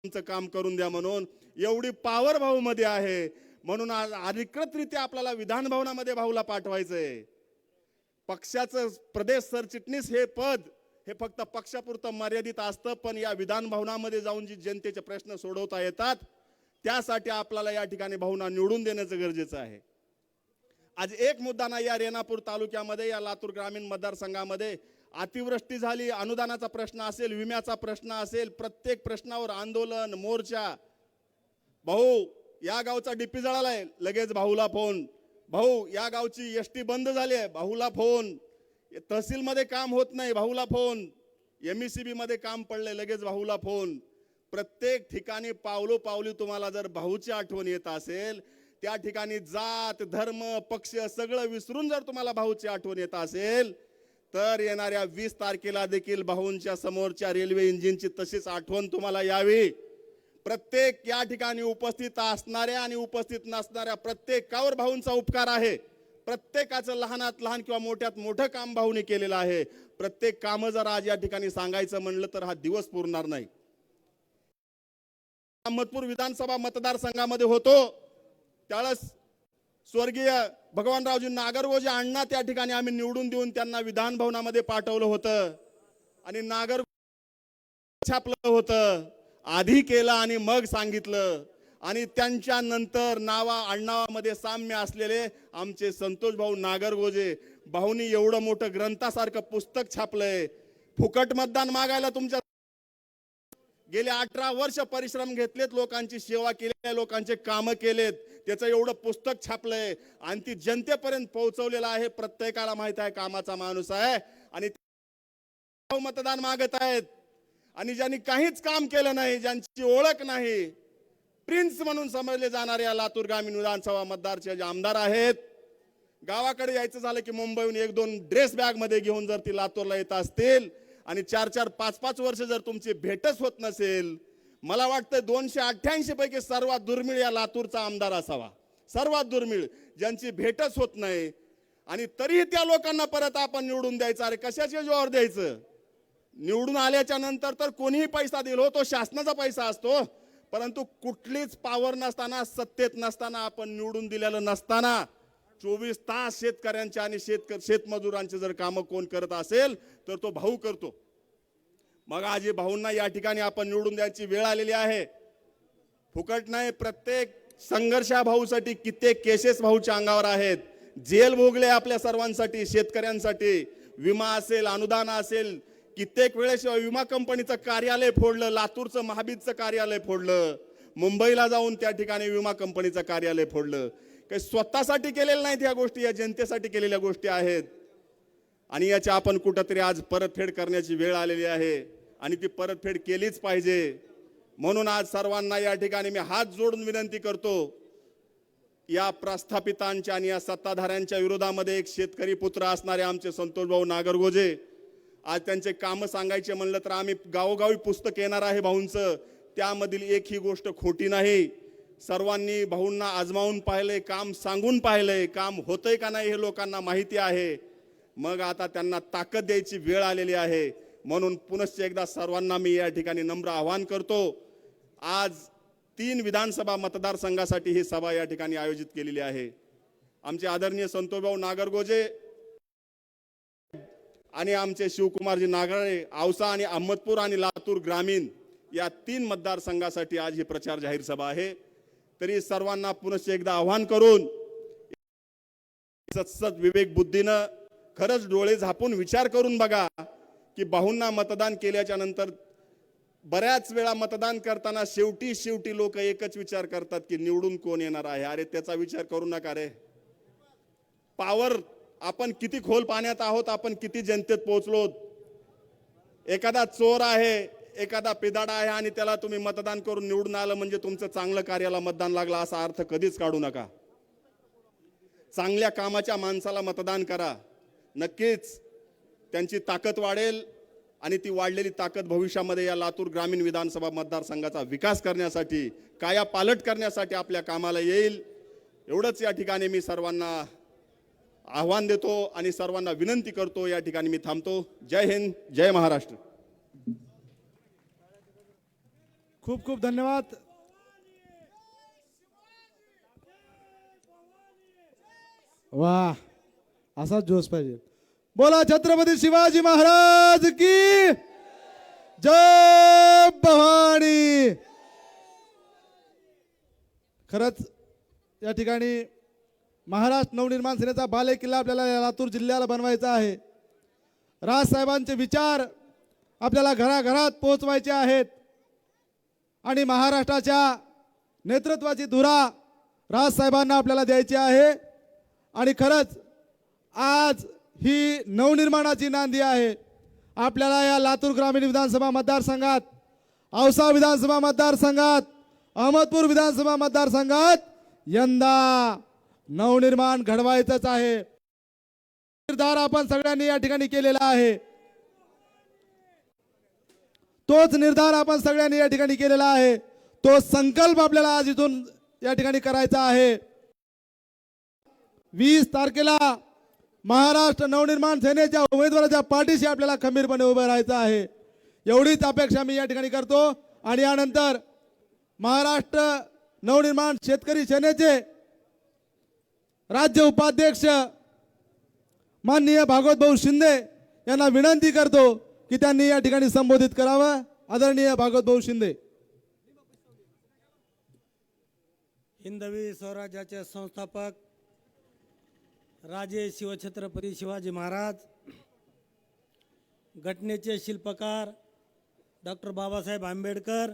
काम करून द्या म्हणून एवढी पॉवर भाऊ मध्ये आहे. म्हणून आज अधिकृतरित्या आपल्याला विधान भवनामध्ये भाऊला पाठवायचंय. पक्षाचं प्रदेश सरचिटणीस हे पद हे फक्त पक्षापुरतं मर्यादित असतं, पण या विधान भवनामध्ये जाऊन जी जनतेचे प्रश्न सोडवता येतात त्यासाठी आपल्याला या ठिकाणी भाऊंना निवडून देण्याचं गरजेचं आहे. आज एक मुद्दा नाही, या रेणापूर तालुक्यामध्ये या लातूर ग्रामीण मतदारसंघामध्ये अतिवृष्टी झाली, अनुदानाचा प्रश्न असेल, विम्याचा प्रश्न असेल, प्रत्येक प्रश्नावर आंदोलन, मोर्चा. भाऊ या गावचा डीपी जळालाय, लगेच भाऊला फोन. भाऊ या गावची एसटी बंद झाली आहे, भाऊला फोन. तहसील मध्ये काम होत नाही, भाऊला फोन. MECB मध्ये काम पडले, लगेच भाऊला फोन. प्रत्येक ठिकाणी पावलोपावली तुम्हाला जर भाऊची आठवण येत असेल, त्या ठिकाणी जात धर्म पक्ष सगळं विसरून जर तुम्हाला भाऊची आठवण येत असेल, तर येणाऱ्या 20 तारखेला देखील भाऊंच्या समोरच्या रेल्वे इंजिनची तशीच आठवण तुम्हाला यावी. प्रत्येक या ठिकाणी उपस्थित असणाऱ्या आणि उपस्थित नसणाऱ्या प्रत्येकावर भाऊंचा उपकार आहे. प्रत्येकाचं लहानात लहान किंवा मोठ्यात मोठं काम भाऊने केलेलं आहे. प्रत्येक काम जर आज या ठिकाणी सांगायचं म्हणलं तर हा दिवस पुरणार नाही. अहमदपूर विधानसभा मतदारसंघामध्ये होतो त्यावेळेस स्वर्गीय भगवानरावजी नागरगोजे अण्णा त्या ठिकाणी आम्ही निवडून देऊन त्यांना विधान भवनामध्ये पाठवलं होतं आणि नागर छापलं होतं. आधी केलं आणि मग सांगितलं. आणि त्यांच्या नंतर आडनावामध्ये साम्य असलेले आमचे संतोष भाऊ नागरगोजे भाऊनी एवढं मोठं ग्रंथासारखं पुस्तक छापलंय. फुकट मतदान मागायला तुमच्या गेले 18 वर्ष परिश्रम घेतलेत, लोकांची सेवा केली, लोकांचे काम केलेत, त्याचं एवढं पुस्तक छापलंय आणि ती जनतेपर्यंत पोहोचवलेलं आहे. प्रत्येकाला माहित आहे कामाचा माणूस आहे आणि मतदान मागत आहेत. आणि ज्यांनी काहीच काम केलं नाही, ज्यांची ओळख नाही, प्रिन्स म्हणून समजले जाणारे या लातूर ग्रामीण विधानसभा मतदारचे जे आमदार आहेत, गावाकडे यायचं झालं की मुंबईहून 1-2 ड्रेस बॅग मध्ये घेऊन जर ती लातूरला येत असतील आणि 4-4, 5-5 वर्ष जर तुमची भेटच होत नसेल, मला वाटतं 288 पैकी सर्वात दुर्मिळ या लातूरचा आमदार असावा. सर्वात दुर्मिळ, ज्यांची भेटच होत नाही. आणि तरीही त्या लोकांना परत आपण निवडून द्यायचं. अरे कशाचे जोर द्यायचं? निवडून आल्याच्या नंतर तर कोणीही पैसा दिला, तो शासनाचा पैसा असतो. परंतु कुठलीच पावर नसताना, सत्तेत नसताना, आपण निवडून दिलेलं नसताना 24 तास शेतकऱ्यांच्या आणि शेतमजुरांचे जर कामं कोण करत असेल तर तो भाऊ करतो. मग आज भाऊंना या ठिकाणी आपण निवडून द्यायची वेळ आलेली आहे. फुकट नाही. प्रत्येक संघर्ष भाऊसाठी कित्येक केसेस भाऊच्या अंगावर आहेत. जेल भोगले आपल्या सर्वांसाठी, शेतकऱ्यांसाठी. विमा असेल, अनुदान असेल, कित्येक वेळेस विमा कंपनीचं कार्यालय फोडलं, लातूरचं महाबीजचं कार्यालय फोडलं, मुंबईला जाऊन त्या ठिकाणी विमा कंपनीचं कार्यालय फोडलं. काही स्वतःसाठी केलेल्या नाहीत या गोष्टी, या जनतेसाठी केलेल्या गोष्टी आहेत. आणि याची आपण कुठंतरी आज परतफेड करण्याची वेळ आलेली आहे आणि ती परतफेड केलीच पाहिजे. म्हणून आज सर्वांना या ठिकाणी मी हात जोडून विनंती करतो, या प्रस्थापितांच्या आणि या सत्ताधाऱ्यांच्या विरोधामध्ये एक शेतकरी पुत्र असणारे आमचे संतोष भाऊ नागरगोजे, आज त्यांचे काम सांगायचे म्हणलं तर आम्ही गावोगावी पुस्तक येणार आहे भाऊंचं. त्यामधील एक ही गोष्ट खोटी नाही. सर्वांनी भाऊंना आजमावून पाहिलंय, काम सांगून पाहिलंय, काम होतंय का नाही हे लोकांना माहिती आहे. मग आता त्यांना ताकद द्यायची वेळ आलेली आहे. म्हणून पुनश्च एकदा सर्वांना मी या ठिकाणी नम्र आवाहन करतो. आज 3 विधानसभा मतदारसंघासाठी ही सभा या ठिकाणी आयोजित केलेली आहे. आमचे आदरणीय संतोषभाऊ नागरगोजे आणि आमचे शिवकुमारजी नागरे, औसा आणि अहमदपूर आणि लातूर ग्रामीण या 3 मतदारसंघासाठी आज ही प्रचार जाहीर सभा आहे. तरी सर्वांना पुनश्च एकदा आवाहन करून सतसत विवेक बुद्धीनं खरंच डोळे झापून विचार करून बघा की भाऊंना मतदान केल्याच्या नंतर बऱ्याच वेळा मतदान करताना शेवटी लोक एकच विचार करतात की निवडून कोण येणार आहे. अरे त्याचा विचार करू नका रे. पावर आपण किती खोल पाण्यात आहोत, आपण किती जनतेत पोहोचलो. एखादा चोर आहे, एखादा पिदाडा आहे आणि त्याला तुम्ही मतदान करून निवडून आलं म्हणजे तुमचं चांगलं कार्याला मतदान लागलं असा अर्थ कधीच काढू नका. चांगल्या कामाच्या माणसाला मतदान करा. नक्कीच त्यांची ताकद वाढेल आणि ती वाढलेली ताकद भविष्यामध्ये या लातूर ग्रामीण विधानसभा मतदारसंघाचा विकास करण्यासाठी, कायापालट करण्यासाठी आपल्या कामाला येईल. एवढंच या ठिकाणी मी सर्वांना आव्हान देतो आणि सर्वांना विनंती करतो. या ठिकाणी मी थांबतो. जय हिंद, जय महाराष्ट्र. खूप खूप धन्यवाद. वाह, असाच जोश पाहिजे. बोला छत्रपती शिवाजी महाराज की जय भवानी. खरंच या ठिकाणी महाराष्ट्र नवनिर्माण सेनेचा बाले किल्ला आपल्याला लातूर जिल्ह्याला बनवायचा आहे. राजसाहेबांचे विचार आपल्याला घराघरात पोहोचवायचे आहेत आणि महाराष्ट्राच्या नेतृत्वाची धुरा राजसाहेबांना आपल्याला द्यायची आहे. आणि खरंच आज ही नवनिर्माणाची नांदी आहे. आपल्याला या लातूर ग्रामीण विधानसभा मतदारसंघात, औसा विधानसभा मतदारसंघात, अहमदपूर विधानसभा मतदारसंघात यंदा नवनिर्माण घडवायचंच आहे. निर्धार आपण सगळ्यांनी या ठिकाणी केलेला आहे. तोच निर्धार आपण सगळ्यांनी या ठिकाणी केलेला आहे. तो संकल्प आपल्याला आज इथून या ठिकाणी करायचा आहे. 20 तारखेला महाराष्ट्र नवनिर्माण सेनेच्या उमेदवाराच्या पाठीशी आपल्याला खंबीरपणे उभे राहायचं आहे. एवढीच अपेक्षा मी या ठिकाणी करतो. आणि यानंतर महाराष्ट्र नवनिर्माण शेतकरी सेनेचे राज्य उपाध्यक्ष माननीय भागवत भाऊ शिंदे यांना विनंती करतो की त्यांनी या ठिकाणी संबोधित करावं. आदरणीय भागवत भाऊ शिंदे. हिंदवी स्वराज्याचे संस्थापक राजे शिवछत्रपती शिवाजी महाराज, घटनेचे शिल्पकार डॉक्टर बाबासाहेब आंबेडकर,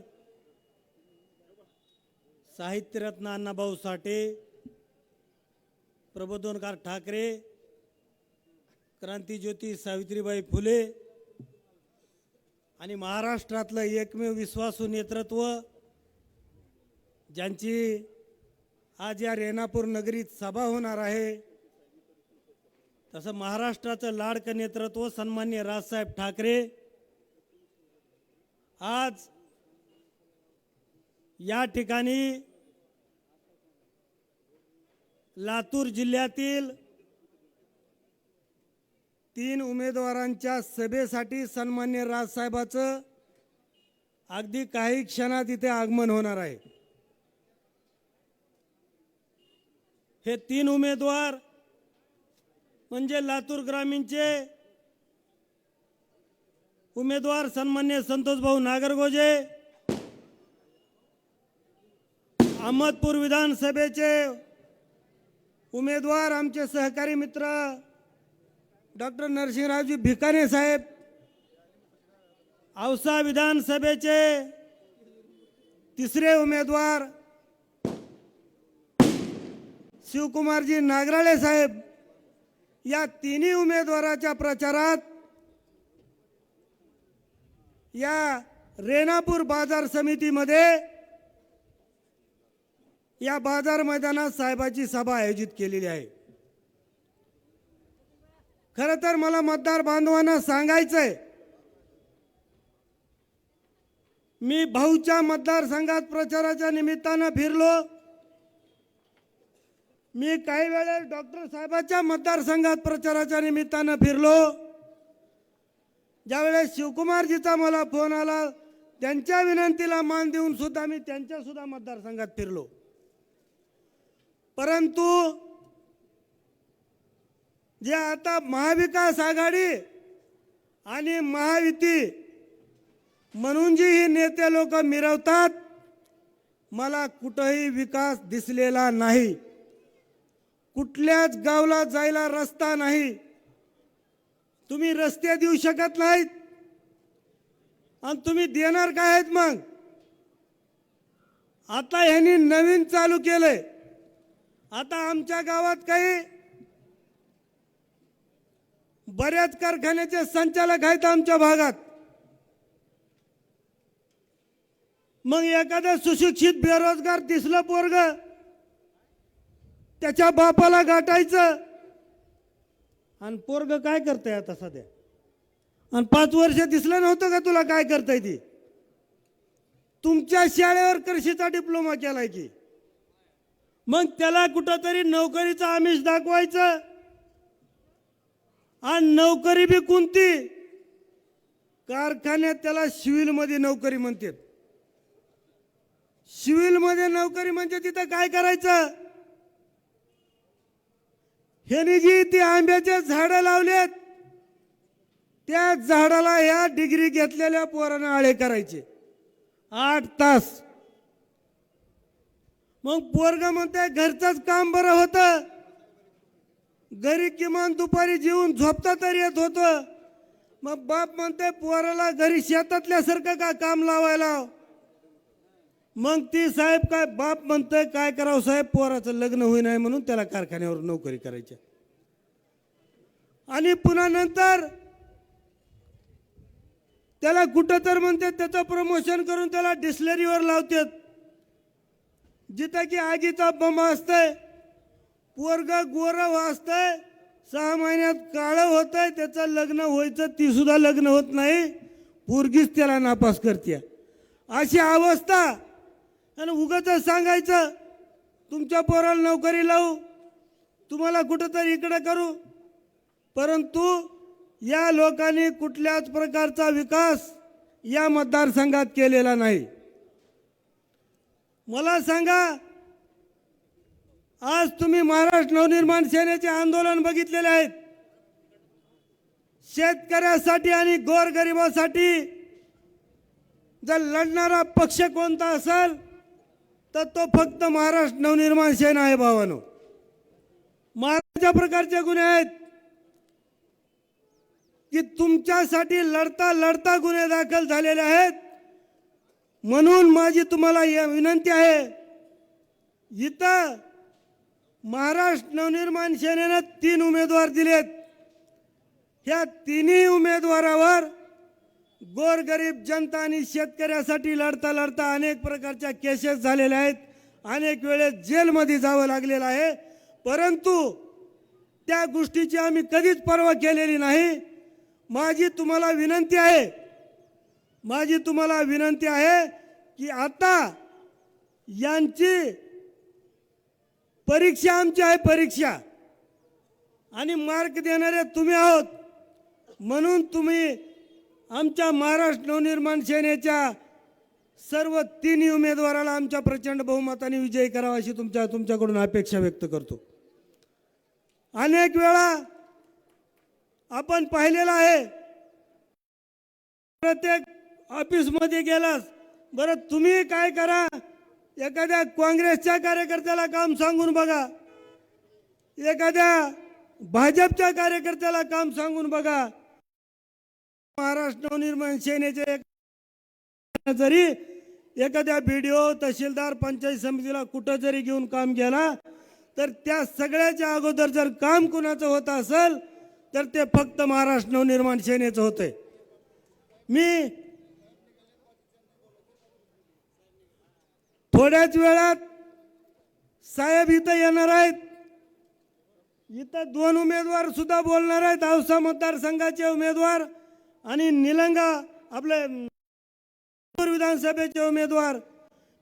साहित्यरत्न अण्णाभाऊ साठे, प्रबोधनकार ठाकरे, क्रांतिज्योती सावित्रीबाई फुले आणि महाराष्ट्रातलं एकमेव विश्वासू नेतृत्व ज्यांची आज या रेणापूर नगरीत सभा होणार आहे, तसं महाराष्ट्राचं लाडकं नेतृत्व सन्माननीय राजसाहेब ठाकरे आज या ठिकाणी लातूर जिल्ह्यातील 3 उमेदवारांच्या सभेसाठी सन्माननीय राजसाहेबाचं अगदी काही क्षणात इथे आगमन होणार आहे. हे 3 उमेदवार म्हणजे लातूर ग्रामीणचे उमेदवार सन्माननीय संतोष भाऊ नागरगोजे, अहमदपूर विधानसभेचे उमेदवार आमचे सहकारी मित्र डॉक्टर नरसिंहरावजी भिकाणे साहेब, औसा विधानसभेचे 3रे उमेदवार शिवकुमारजी नागराळे साहेब. या 3ही उमेदवाराच्या प्रचारात या रेणापूर बाजार समितीमध्ये या बाजार मैदानात साहेबाची सभा आयोजित केलेली आहे. खरं तर मला मतदार बांधवांना सांगायचंय, मी भाऊच्या मतदारसंघात प्रचाराच्या निमित्तानं फिरलो. मी काही वेळेस डॉक्टर साहेबाच्या मतदारसंघात प्रचाराच्या निमित्तानं फिरलो. ज्यावेळेस शिवकुमारजीचा मला फोन आला, त्यांच्या विनंतीला मान देऊन सुद्धा मी त्यांच्या सुद्धा मतदारसंघात फिरलो. परंतु जे आता महाविकास आघाडी आणि महायुती म्हणून जी ही नेते लोक मिरवतात, मला कुठेही विकास दिसलेला नाही. कुठल्याच गावला जायला रस्ता नाही. तुम्ही रस्ते देऊ शकत नाहीत आणि तुम्ही देणार काय आहेत मग? आता ह्यांनी नवीन चालू केलंय. आता आमच्या गावात काही बऱ्याच कारखान्याचे संचालक आहेत आमच्या भागात. मग एखादं सुशिक्षित बेरोजगार दिसलं पोरग, त्याच्या बापाला गाठायचं. आणि पोरग काय करतंय आता सध्या? आणि 5 वर्ष दिसलं नव्हतं का तुला काय करताय ती? तुमच्या शाळेवर कृषीचा डिप्लोमा केलाय की. मग त्याला कुठंतरी नोकरीचं आमिष दाखवायचं. आणि नोकरी बी कोणती? कारखान्यात त्याला सिव्हिलमध्ये नोकरी म्हणतात. सिव्हिलमध्ये नोकरी म्हणजे तिथं काय करायचं? ह्यानी जी ती आंब्याचे झाडं लावलेत त्या झाडाला या डिग्री घेतलेल्या पोरानं आळे करायचे 8 तास. मग पोरग म्हणते घरचंच काम बरं होतं, घरी किमान दुपारी जेवून झोपता तरी येत होतं. मग बाप म्हणते पोराला घरी शेतातल्यासारखं का काम लावायला? मग ती साहेब काय बाप म्हणतोय काय करावं साहेब, पोराचं लग्न होई नाही म्हणून त्याला कारखान्यावर नोकरी करायची. आणि पुन्हा नंतर त्याला कुठं तर म्हणते त्याचं प्रमोशन करून त्याला डिस्लरीवर लावतात, जिथं की आगीचा बंब असतंय. पोरग गोरं वाचतंय, 6 महिन्यात काळं होतंय, त्याचं लग्न व्हायचं ती सुद्धा लग्न होत नाही, पोरगीच त्याला नापास करते. अशी अवस्था. आणि उगाच सांगायचं तुमच्या पोराला नोकरी लावू, तुम्हाला कुठंतरी इकडे करू. परंतु या लोकांनी कुठल्याच प्रकारचा विकास या मतदारसंघात केलेला नाही. मला सांगा, आज तुम्ही महाराष्ट्र नवनिर्माण सेनेचे आंदोलन बघितलेले आहेत. शेतकऱ्यासाठी आणि गोरगरिबासाठी जर लढणारा पक्ष कोणता असेल तर तो फक्त महाराष्ट्र नवनिर्माण सेना आहे. भावानो, महाराष्ट्राच्या प्रकारचे गुन्हे आहेत की तुमच्यासाठी लढता लढता गुन्हे दाखल झालेले आहेत. म्हणून माझी तुम्हाला विनंती आहे, इथं महाराष्ट्र नवनिर्माण सेनेनं 3 उमेदवार दिलेत. ह्या तिन्ही उमेदवारावर गोरगरीब जनता आणि शेतकऱ्यासाठी लढता लढता अनेक प्रकारच्या केसेस झालेल्या आहेत, अनेक वेळेस जेलमध्ये जावं लागलेलं आहे. परंतु त्या गोष्टीची आम्ही कधीच पर्वा केलेली नाही. माझी तुम्हाला विनंती आहे की आता यांची परीक्षा आमची आहे, परीक्षा, आणि मार्क देणारे तुम्ही आहोत. म्हणून तुम्ही आमच्या महाराष्ट्र नवनिर्माण सेनेच्या सर्व 3 उमेदवाराला आमच्या प्रचंड बहुमताने विजयी करावा अशी तुमच्याकडून अपेक्षा व्यक्त करतो. अनेक वेळा आपण पाहिलेलं आहे, प्रत्येक ऑफिसमध्ये गेलास, बरं तुम्ही काय करा, एखाद्या काँग्रेसच्या कार्यकर्त्याला काम सांगून बघा, एखाद्या भाजपच्या कार्यकर्त्याला काम सांगून बघा. महाराष्ट्र नवनिर्माण सेनेचे जरी एखाद्या BDO, तहसीलदार, पंचायत समितीला कुठं जरी घेऊन काम केला तर त्या सगळ्याच्या अगोदर जर काम कुणाचं होत असेल तर ते फक्त महाराष्ट्र नवनिर्माण सेनेचं होतंय. मी थोड्याच वेळात साहेब इथं येणार आहेत. इथं 2 उमेदवार सुद्धा बोलणार आहेत, औसा मतदारसंघाचे उमेदवार आणि निलंगा आपले विधानसभेचे उमेदवार.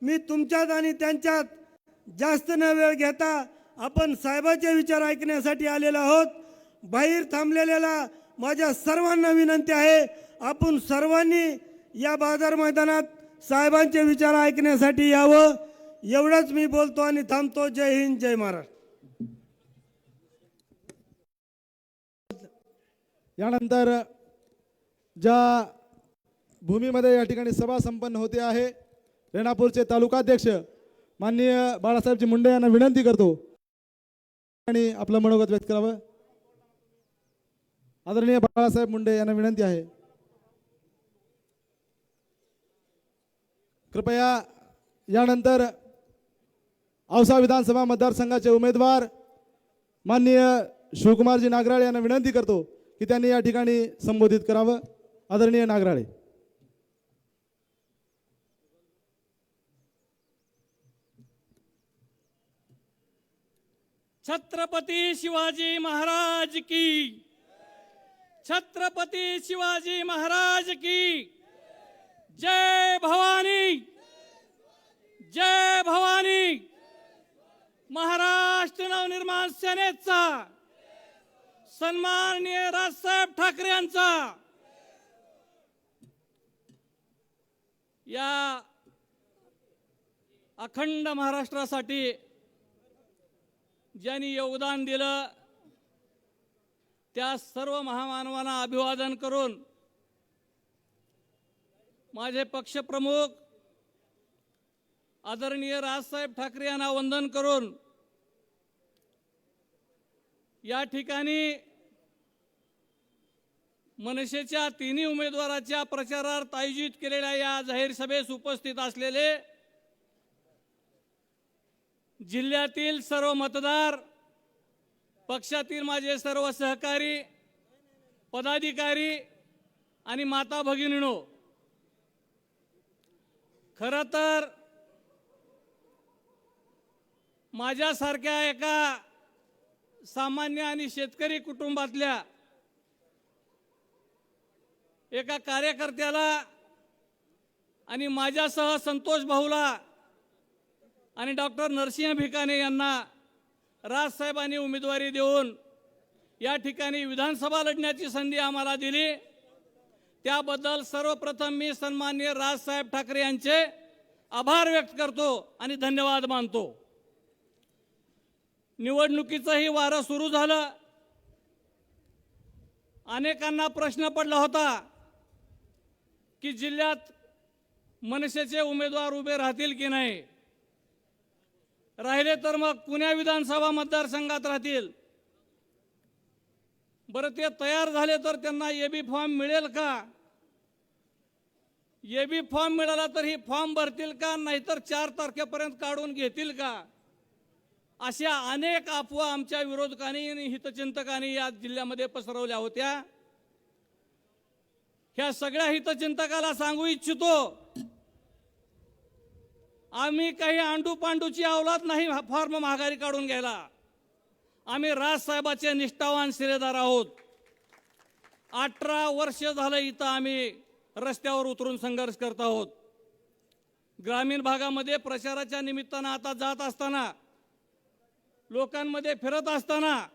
मी तुमच्यात आणि त्यांच्यात जास्त न वेळ घेता आपण साहेबांचे विचार ऐकण्यासाठी आलेलो आहोत. बाहेर थांबलेल्या माझ्या सर्वांना विनंती आहे, आपण सर्वांनी या बाजार मैदानात साहेबांचे विचार ऐकण्यासाठी यावं. एवढंच मी बोलतो आणि थांबतो. जय हिंद, जय महाराष्ट्र. यानंतर ज्या भूमीमध्ये या ठिकाणी सभा संपन्न होते आहे, रेणापूरचे तालुकाध्यक्ष माननीय बाळासाहेबजी मुंडे यांना विनंती करतो आणि आपलं मनोगत व्यक्त करावं. आदरणीय बाळासाहेब मुंडे यांना विनंती आहे, कृपया. यानंतर औसा विधानसभा मतदारसंघाचे उमेदवार माननीय शिवकुमारजी नागराळे यांना विनंती करतो की त्यांनी या ठिकाणी संबोधित करावं. आदरणीय नागराळे. छत्रपती शिवाजी महाराज की, छत्रपती शिवाजी महाराज की जय. भवानी, जय भवानी. महाराष्ट्र नवनिर्माण सेनेचा सन्माननीय राजसाहेब ठाकरे यांचा या अखंड महाराष्ट्रासाठी ज्यांनी योगदान दिलं त्या सर्व महामानवांना अभिवादन करून माझे पक्षप्रमुख आदरणीय राजसाहेब ठाकरे यांना वंदन करून या ठिकाणी मनसेच्या तिन्ही उमेदवाराच्या प्रचारार्थ आयोजित केलेल्या या जाहीर सभेस उपस्थित असलेले जिल्ह्यातील सर्व मतदार, पक्षातील माझे सर्व सहकारी, पदाधिकारी आणि माता भगिनींनो, खरं तर माझ्यासारख्या एका सामान्य आणि शेतकरी कुटुंबातल्या एका कार्यकर्त्याला आणि माझ्यासह संतोष भाऊला आणि डॉक्टर नरसिंह भिकाणे यांना राजसाहेबांनी उमेदवारी देऊन या ठिकाणी विधानसभा लढण्याची संधी आम्हाला दिली, त्याबद्दल सर्वप्रथम मी सन्माननीय राजसाहेब ठाकरे यांचे आभार व्यक्त करतो आणि धन्यवाद मानतो. निवडणुकीचंही वारं सुरू झालं. अनेकांना प्रश्न पडला होता की जिल्ह्यात मनसेचे उमेदवार उभे राहतील की नाही, राहिले तर मग पुणे विधानसभा मतदारसंघात राहतील. बरं, ते तयार झाले तर त्यांना एबी फॉर्म मिळेल का, एबी फॉर्म मिळाला तर ही फॉर्म भरतील का, नाहीतर 4 तारखेपर्यंत काढून घेतील का, अशा अनेक अफवा आमच्या विरोधकांनी आणि हितचिंतकांनी या जिल्ह्यामध्ये पसरवल्या होत्या. ह्या सगळ्या हितचिंतकाला सांगू इच्छितो, आम्ही काही आंडू पांडूची अवलाद नाही फॉर्म माघारी काढून घ्यायला. आम्ही राजसाहेबाचे निष्ठावान शिलेदार आहोत. 18 वर्ष झालं इथं आम्ही रस्त्यावर उतरून संघर्ष करत आहोत. ग्रामीण भागामध्ये प्रचाराच्या निमित्तानं आता जात असताना, लोकांमध्ये फिरत असताना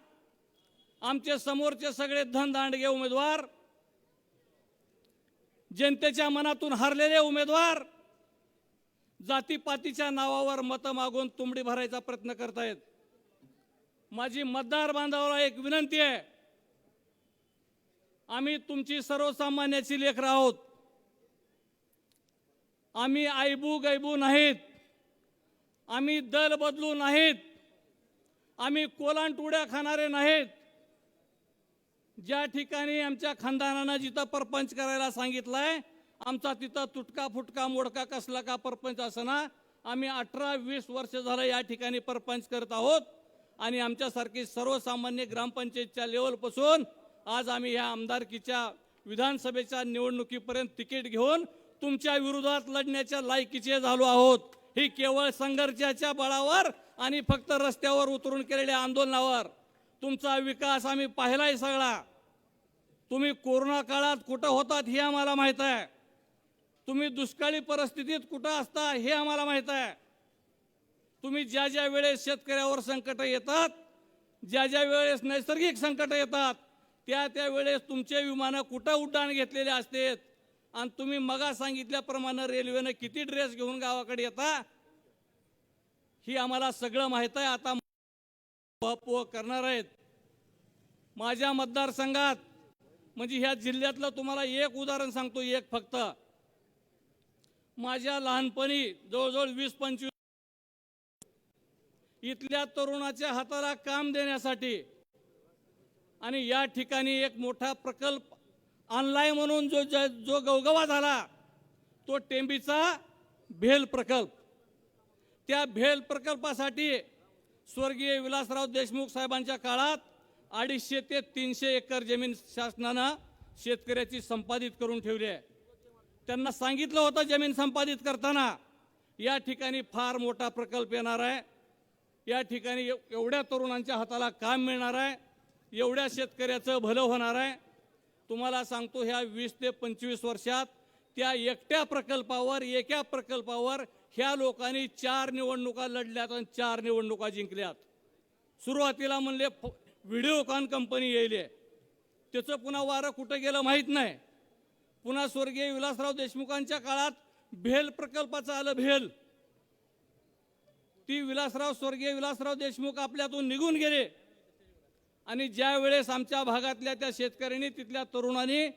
आमचे समोरचे सगळे धनदांडगे उमेदवार, जनतेच्या मनातून हरलेले उमेदवार जातीपातीच्या नावावर मतं मागून तुंबडी भरायचा प्रयत्न करतायत. माझी मतदार बांधवाला एक विनंती आहे, आम्ही तुमची सर्वसामान्याची लेकरं आहोत. आम्ही आयबू गैबू नाहीत, आम्ही दल बदलू नाहीत, आम्ही कोलांटुड्या खाणारे नाहीत. ज्या ठिकाणी आमच्या खानदानानं जिथं परपंच करायला सांगितलंय, आमचा तिथं तुटका फुटका मोडका कसला का परपंच असना, आम्ही 18-20 वर्ष झालं या ठिकाणी परपंच करत आहोत. आणि आमच्यासारखी सर्वसामान्य ग्रामपंचायतच्या लेवलपासून आज आम्ही ह्या आमदारकीच्या विधानसभेच्या निवडणुकीपर्यंत तिकीट घेऊन तुमच्या विरोधात लढण्याच्या लायकीचे झालो आहोत. ही केवळ संघर्षाच्या बळावर आणि फक्त रस्त्यावर उतरून केलेल्या आंदोलनावर. तुमचा विकास आम्ही पाहिलाय सगळा. तुम्ही कोरोना काळात कुठं होतात हे आम्हाला माहित आहे. तुम्ही दुष्काळी परिस्थितीत कुठं असता हे आम्हाला माहित आहे. तुम्ही ज्या ज्या वेळेस शेतकऱ्यावर संकट येतात, ज्या ज्या वेळेस नैसर्गिक संकट येतात, त्या त्या वेळेस तुमचे विमानं कुठं उड्डाण घेतलेले असतात. आणि तुम्ही मगा सांगितल्याप्रमाणे रेल्वेनं किती ड्रेस घेऊन गावाकडे येता ही आम्हाला सगळं माहित आहे. आता करणार आहेत. माझ्या मतदारसंघात म्हणजे ह्या जिल्ह्यातलं तुम्हाला एक उदाहरण सांगतो, एक फक्त. माझ्या लहानपणी जवळजवळ 20-25 इथल्या तरुणाच्या हाताला काम देण्यासाठी आणि या ठिकाणी एक मोठा प्रकल्प ऑनलाईन म्हणून जो गवगवा झाला, तो टेंबीचा भेल प्रकल्प. त्या भेल प्रकल्पासाठी स्वर्गीय विलासराव देशमुख साहेबांच्या काळात 250 ते 300 एकर जमीन शासनानं शेतकऱ्याची संपादित करून ठेवली आहे. त्यांना सांगितलं होतं जमीन संपादित करताना, या ठिकाणी फार मोठा प्रकल्प येणार आहे, या ठिकाणी एवढ्या तरुणांच्या हाताला काम मिळणार आहे, एवढ्या शेतकऱ्याचं भलं होणार आहे. तुम्हाला सांगतो, ह्या 20 ते 25 वर्षात त्या एका प्रकल्पावर ह्या लोकांनी 4 निवडणुका लढल्यात आणि 4 निवडणुका जिंकल्यात. सुरुवातीला म्हणले व्हिडिओकॉन कंपनी येईल, त्याचं पुन्हा वारं कुठं गेलं माहीत नाही. पुन्हा स्वर्गीय विलासराव देशमुखांच्या काळात भेल प्रकल्पाचं आलं भेल. ती स्वर्गीय विलासराव देशमुख आपल्यातून निघून गेले आणि ज्या वेळेस आमच्या भागातल्या त्या शेतकऱ्यांनी, तिथल्या तरुणांनी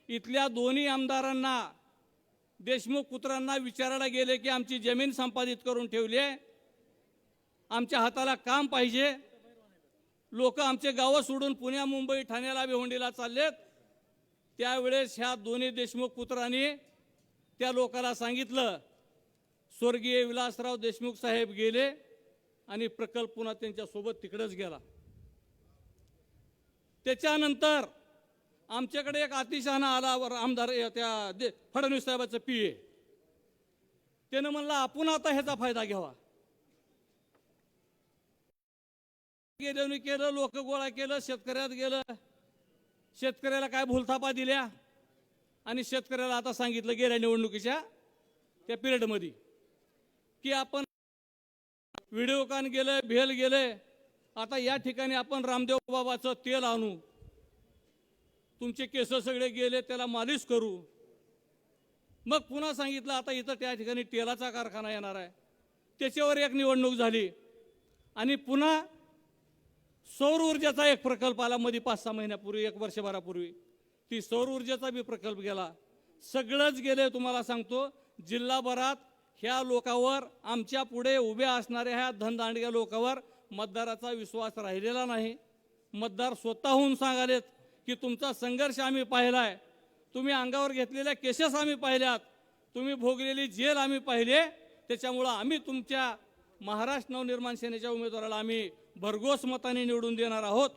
इथल्या दोन्ही आमदारांना, देशमुख पुत्रांना विचारायला गेले की आमची जमीन संपादित करून ठेवली आहे, आमच्या हाताला काम पाहिजे, लोक आमचे गावं सोडून पुण्या, मुंबई, ठाण्याला, भिवंडीला चाललेत, त्यावेळेस ह्या दोन्ही देशमुख पुत्रांनी त्या लोकांना सांगितलं स्वर्गीय विलासराव देशमुख साहेब गेले आणि प्रकल्प पुन्हा त्यांच्यासोबत तिकडेच गेला. त्याच्यानंतर आमच्याकडे एक अतिशहाणा आला आमदार, त्या फडणवीस साहेबाचं PA. त्यानं म्हणलं आपण आता ह्याचा फायदा घ्यावा. गेल्याने केलं, लोक गोळा केलं, शेतकऱ्यात गेलं, शेतकऱ्याला काय भूलथापा दिल्या आणि शेतकऱ्याला आता सांगितलं गेल्या निवडणुकीच्या त्या पिरियडमध्ये की आपण व्हिडिओकॉन गेलं, भेल गेले, आता या ठिकाणी आपण रामदेव बाबाचं तेल आणू, तुमचे केस सगळे गेले त्याला मालिश करू. मग पुन्हा सांगितलं आता इथं त्या ठिकाणी तेलाचा कारखाना येणार आहे. त्याच्यावर एक निवडणूक झाली आणि पुन्हा सौर ऊर्जेचा एक प्रकल्प आला मध्ये 5-6 महिन्यापूर्वी, 1 वर्षभरापूर्वी. ती सौर ऊर्जेचा बी प्रकल्प गेला. सगळंच गेले. तुम्हाला सांगतो जिल्हाभरात ह्या लोकांवर, आमच्या पुढे उभ्या असणाऱ्या ह्या धनदांडग्या लोकांवर मतदाराचा विश्वास राहिलेला नाही. मतदार स्वतःहून सांगालेत की तुमचा संघर्ष आम्ही पाहिलाय, तुम्ही अंगावर घेतलेल्या केसेस आम्ही पाहिल्यात, तुम्ही भोगलेली जेल आम्ही पाहिले, त्याच्यामुळं आम्ही तुमच्या महाराष्ट्र नवनिर्माण सेनेच्या उमेदवाराला आम्ही भरघोस मताने निवडून देणार आहोत.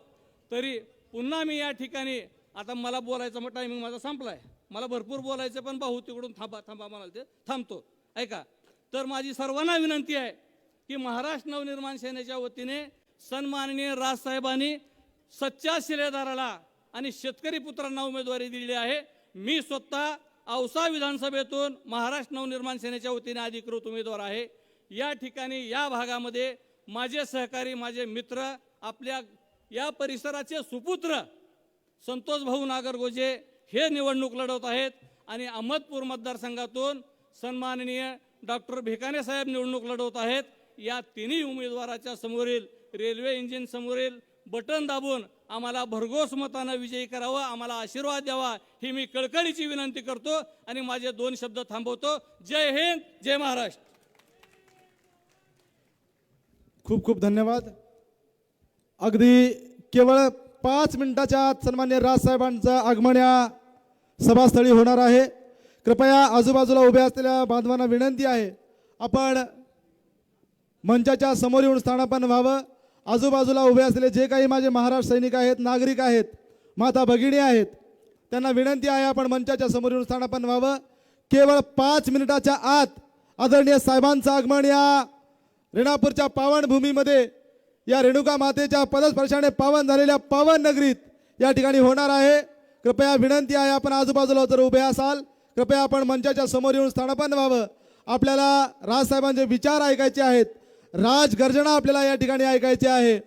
तरी पुन्हा मी या ठिकाणी, आता मला बोलायचा टायमिंग माझा संपलाय, मला भरपूर बोलायचं, पण भाऊ तिकडून थांबा म्हणाल ते थांबतो. ऐका, तर माझी सर्वांना विनंती आहे की महाराष्ट्र नवनिर्माण सेनेच्या वतीने सन्माननीय राजसाहेबांनी सच्चा शिलेदाराला आणि शेतकरी पुत्रांना उमेदवारी दिली आहे. मी स्वतः औसा विधानसभेतून महाराष्ट्र नवनिर्माण सेनेच्या वतीने अधिकृत उमेदवार आहे. या ठिकाणी या भागामध्ये माझे सहकारी, माझे मित्र, आपल्या या परिसराचे सुपुत्र संतोष भाऊ नागरगोजे हे निवडणूक लढवत आहेत आणि अहमदपूर मतदारसंघातून सन्माननीय डॉक्टर भिकाणे साहेब निवडणूक लढवत आहेत. या तिन्ही उमेदवाराच्या समोरील रेल्वे इंजिन समोरील बटन दाबून आम्हाला भरघोस मतानं विजयी करावं, आम्हाला आशीर्वाद द्यावा, ही मी कळकळीची विनंती करतो आणि माझे 2 शब्द थांबवतो. जय हिंद, जय महाराष्ट्र. खूप खूप धन्यवाद. अगदी केवळ 5 मिनिटाच्या आत सन्मान्य राजसाहेबांचं आगमन या सभास्थळी होणार आहे. कृपया आजूबाजूला उभे असलेल्या बांधवांना विनंती आहे, आपण मंचाच्या समोर येऊन स्थानापन्न व्हावं. आजूबाजूला उभे असलेले जे काही माझे महाराष्ट्र सैनिक आहेत, नागरिक आहेत, माता भगिनी आहेत, त्यांना विनंती आहे आपण मंचाच्या समोर येऊन स्थानापन्न व्हावं. केवळ 5 मिनिटाच्या आत आदरणीय साहेबांचं आगमन या रेणापूरच्या पावनभूमीमध्ये, या रेणुका मातेच्या पदस्पर्शाने पावन झालेल्या पावन नगरीत या ठिकाणी होणार आहे. कृपया विनंती आहे, आपण आजूबाजूला जर उभे असाल कृपया आपण मंचाच्या समोर येऊन स्थानापन्न व्हावं. आपल्याला राजसाहेबांचे विचार ऐकायचे आहेत, राजगर्जना आपल्याला या ठिकाणी ऐकायची आहे.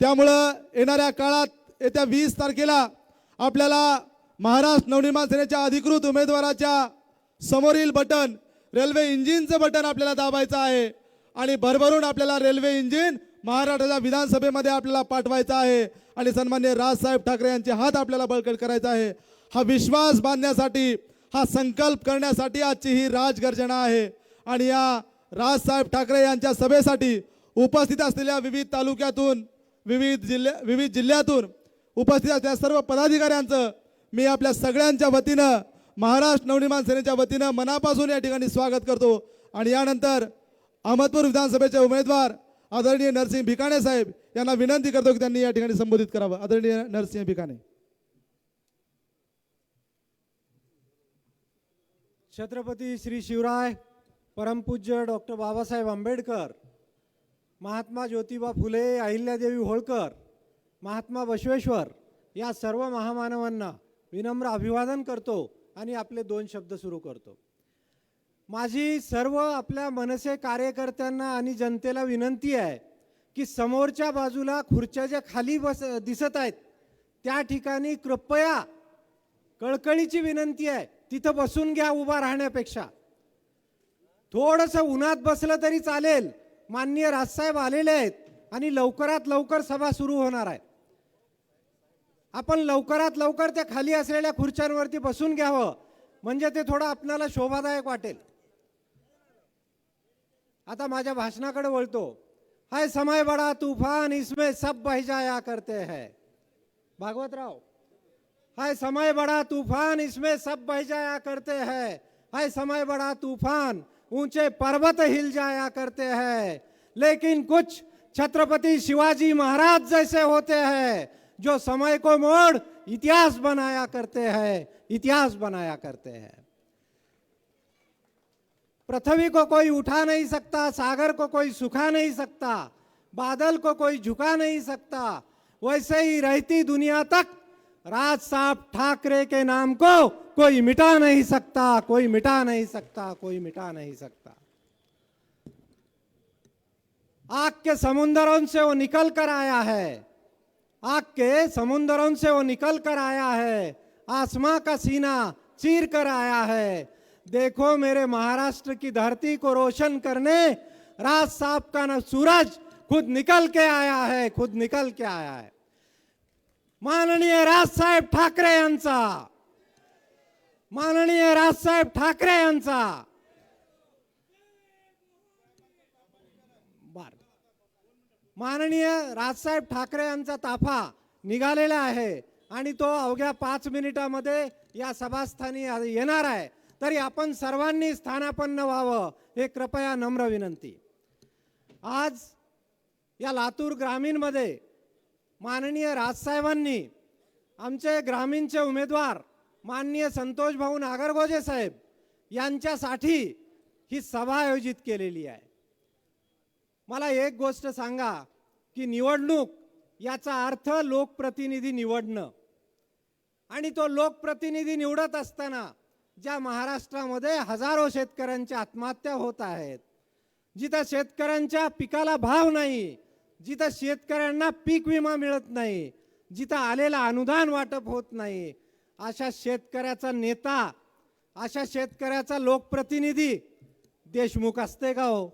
त्यामुळं येणाऱ्या काळात येत्या 20 तारखेला आपल्याला महाराष्ट्र नवनिर्माण सेनेच्या अधिकृत उमेदवाराच्या समोरील बटन, रेल्वे इंजिनचं बटन आपल्याला दाबायचं आहे आणि भरभरून आपल्याला रेल्वे इंजिन महाराष्ट्राच्या विधानसभेमध्ये आपल्याला पाठवायचं आहे आणि सन्माननीय राजसाहेब ठाकरे यांचे हात आपल्याला बळकट करायचा आहे. हा विश्वास बांधण्यासाठी, हा संकल्प करण्यासाठी आजची ही राजगर्जना आहे. आणि या राजसाहेब ठाकरे यांच्या सभेसाठी उपस्थित असलेल्या विविध तालुक्यातून, विविध जिल्ह्यातून उपस्थित असलेल्या सर्व पदाधिकाऱ्यांचं मी आपल्या सगळ्यांच्या वतीनं, महाराष्ट्र नवनिर्माण सेनेच्या वतीनं मनापासून या ठिकाणी स्वागत करतो. आणि यानंतर अहमदपूर विधानसभेचे उमेदवार आदरणीय नरसिंह भिकाणे साहेब यांना विनंती करतो की त्यांनी या ठिकाणी संबोधित करावं. आदरणीय नरसिंह भिकाणे. छत्रपती श्री शिवराय, परमपूज्य डॉक्टर बाबासाहेब आंबेडकर, महात्मा ज्योतिबा फुले, अहिल्यादेवी होळकर, महात्मा बसवेश्वर या सर्व महामानवांना विनम्र अभिवादन करतो आणि आपले 2 शब्द सुरू करतो. माझी सर्व आपल्या मनसे कार्यकर्त्यांना आणि जनतेला विनंती आहे की समोरच्या बाजूला खुर्च्या ज्या खाली दिसत आहेत त्या ठिकाणी कृपया, कळकळीची विनंती आहे, तिथं बसून घ्या उभा राहण्यापेक्षा. थोडंसं उन्हात बसलं तरी चालेल, माननीय राजसाहेब आलेले आहेत आणि लवकरात लवकर सभा सुरू होणार आहे. आपण लवकरात लवकर त्या खाली असलेल्या खुर्च्यांवरती बसून घ्यावं, म्हणजे ते थोडं आपल्याला शोभादायक वाटेल. आता माझ्या भाषणाकडे वळतो. हाय समय बड़ा तूफान इसमें सब बह जाया करते हैं. भागवतराव, हाय समय बड़ा तूफान इसमें सब बह जाया करते हैं. हाय समय बड़ा तूफान ऊंचे पर्वत हिल जाया करते हैं, लेकिन कुछ छत्रपति शिवाजी महाराज जैसे होते हैं जो समय को मोड़ इतिहास बनाया करते हैं, इतिहास बनाया करते हैं. पृथ्वी को कोई उठा नहीं सकता, सागर को कोई सुखा नहीं सकता, बादल को कोई झुका नहीं सकता, वैसे ही रहती दुनिया तक राज साहब ठाकरे के नाम को कोई मिटा नहीं सकता, कोई मिटा नहीं सकता, कोई मिटा नहीं सकता. आग के समुंदरों से वो निकल कर आया है, आग के समुंदरों से वो निकल कर आया है, आसमां का सीना चीर कर आया है. देखो मेरे महाराष्ट्र की धरती को रोशन करने राज साहब का न सूरज खुद निकल के आया है, खुद निकल के आया है. माननीय राजसाहेब ठाकरे यांचा, माननीय राजसाहेब ठाकरे यांचा. माननीय राजसाहेब ठाकरे यांचा ताफा निघालेला आहे आणि तो अवघ्या 5 मिनिटांमध्ये या सभास्थानी येणार आहे. तरी आपण सर्वांनी स्थानापन्न व्हावं हे कृपया नम्र विनंती. आज या लातूर ग्रामीणमध्ये माननीय राजसाहेबांनी आमचे ग्रामीणचे उमेदवार माननीय संतोष भाऊ नागरगोजे साहेब यांच्यासाठी ही सभा आयोजित केलेली आहे. मला एक गोष्ट सांगा की निवडणूक याचा अर्थ लोकप्रतिनिधी निवडणं, आणि तो लोकप्रतिनिधी निवडत असताना ज्या महाराष्ट्रामध्ये हजारो शेतकऱ्यांच्या आत्महत्या होत आहेत, जिथं शेतकऱ्यांच्या पिकाला भाव नाही, जिथं शेतकऱ्यांना पीक विमा मिळत नाही, जिथं आलेला अनुदान वाटप होत नाही, अशा शेतकऱ्याचा नेता, अशा शेतकऱ्याचा लोकप्रतिनिधी देशमुख असते का हो?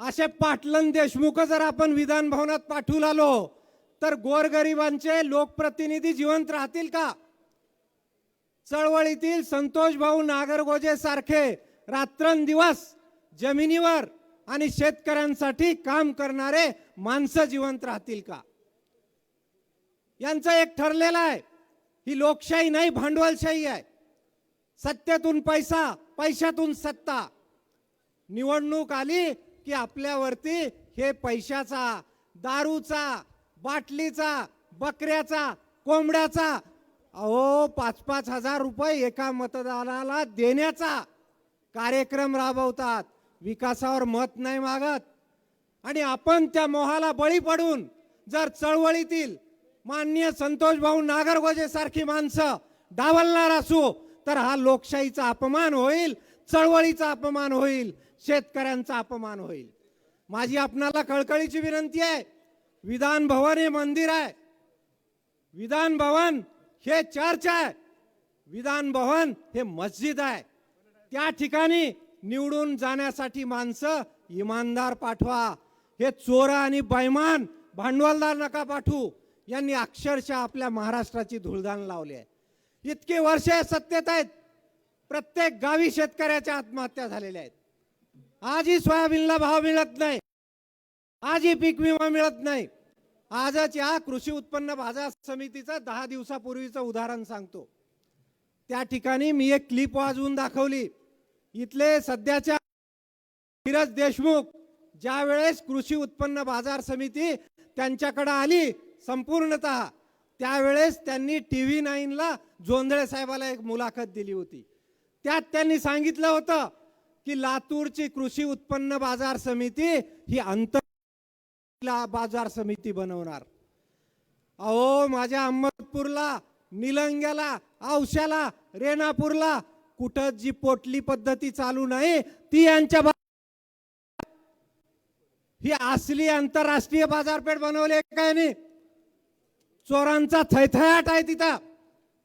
असे पाटलन देशमुख जर आपण विधान भवनात पाठवू लागलो तर गोरगरिबांचे लोकप्रतिनिधी जिवंत राहतील का? चळवळीतील संतोष भाऊ नागरगोजे सारखे रात्रंदिवस जमिनीवर आणि शेतकऱ्यांसाठी काम करणारे माणसं जिवंत राहतील का? यांचं एक ठरलेलं आहे, ही लोकशाही नाही भांडवलशाही आहे. सत्तेतून पैसा, पैशातून सत्ता. निवडणूक आली की आपल्यावरती हे पैशाचा, दारूचा, बाटलीचा, बकऱ्याचा, कोंबड्याचा, अहो 5-5 हजार रुपये एका मतदाराला देण्याचा कार्यक्रम राबवतात. विकासावर मत नाही मागत. आणि आपण त्या मोहाला बळी पडून जर चळवळीतील माननीय संतोष भाऊ नागरगोजे सारखी माणसं डावलणार असू तर हा लोकशाहीचा अपमान होईल, चळवळीचा अपमान होईल, शेतकऱ्यांचा अपमान होईल. माझी आपणाला कळकळीची विनंती आहे, विधान भवन हे मंदिर आहे, विधान भवन हे चर्च आहे, विधान भवन हे मस्जिद आहे. त्या ठिकाणी निवडून जाण्यासाठी माणसं इमानदार पाठवा. हे चोर आणि बैमान भांडवलदार नका पाठवू. यांनी अक्षरशः आपल्या महाराष्ट्राची धूळधाण लावली आहे. इतकी वर्षे सत्तेत आहेत, प्रत्येक गावी शेतकऱ्याच्या आत्महत्या झालेल्या आहेत. आजही सोयाबीनला भाव मिळत नाही, आजही पीक विमा मिळत नाही. आजच या कृषी उत्पन्न बाजार समितीचं 10 दिवसापूर्वीचं उदाहरण सांगतो. त्या ठिकाणी मी एक क्लिप वाजवून दाखवली. इथले सध्याच्या धीरज देशमुख ज्या वेळेस कृषी उत्पन्न बाजार समिती त्यांच्याकडे आली संपूर्णतः, त्यावेळेस त्यांनी TV9 ला जोंधळे साहेबाला एक मुलाखत दिली होती. त्यात त्यांनी सांगितलं होतं की लातूरची कृषी उत्पन्न बाजार समिती ही आंतर बाजार समिती बनवणार. अहो माझ्या अहमदपूरला, निलंग्याला, औशाला, रेणापूरला कुठं जी पोटली पद्धती चालू नाही ती यांच्या ही असली आंतरराष्ट्रीय बाजारपेठ बनवली काय नाही. चोरांचा थैथयाट आहे तिथं.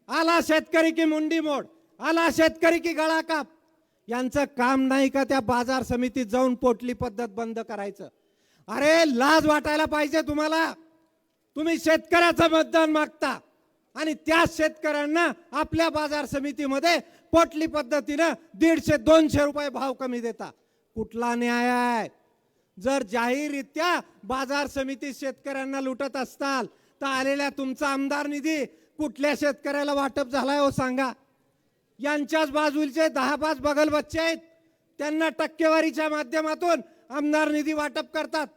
आला शेतकरी की मुंडी मोड, आला शेतकरी की गळा काप. यांचं काम नाही का त्या बाजार समितीत जाऊन पोटली पद्धत बंद करायचं? अरे लाज वाटायला पाहिजे तुम्हाला. तुम्ही शेतकऱ्याचं मतदान मागता आणि त्या शेतकऱ्यांना आपल्या बाजार समितीमध्ये पोटली पद्धतीनं 150-200 रुपये भाव कमी देता. कुठला न्याय आहे? जर जाहीररित्या बाजार समिती शेतकऱ्यांना लुटत असताल तर आलेल्या तुमचा आमदार निधी कुठल्या शेतकऱ्याला वाटप झालाय हो सांगा? यांच्याच बाजूचे 10-5 बगल बच्चे आहेत, त्यांना टक्केवारीच्या माध्यमातून आमदार निधी वाटप करतात.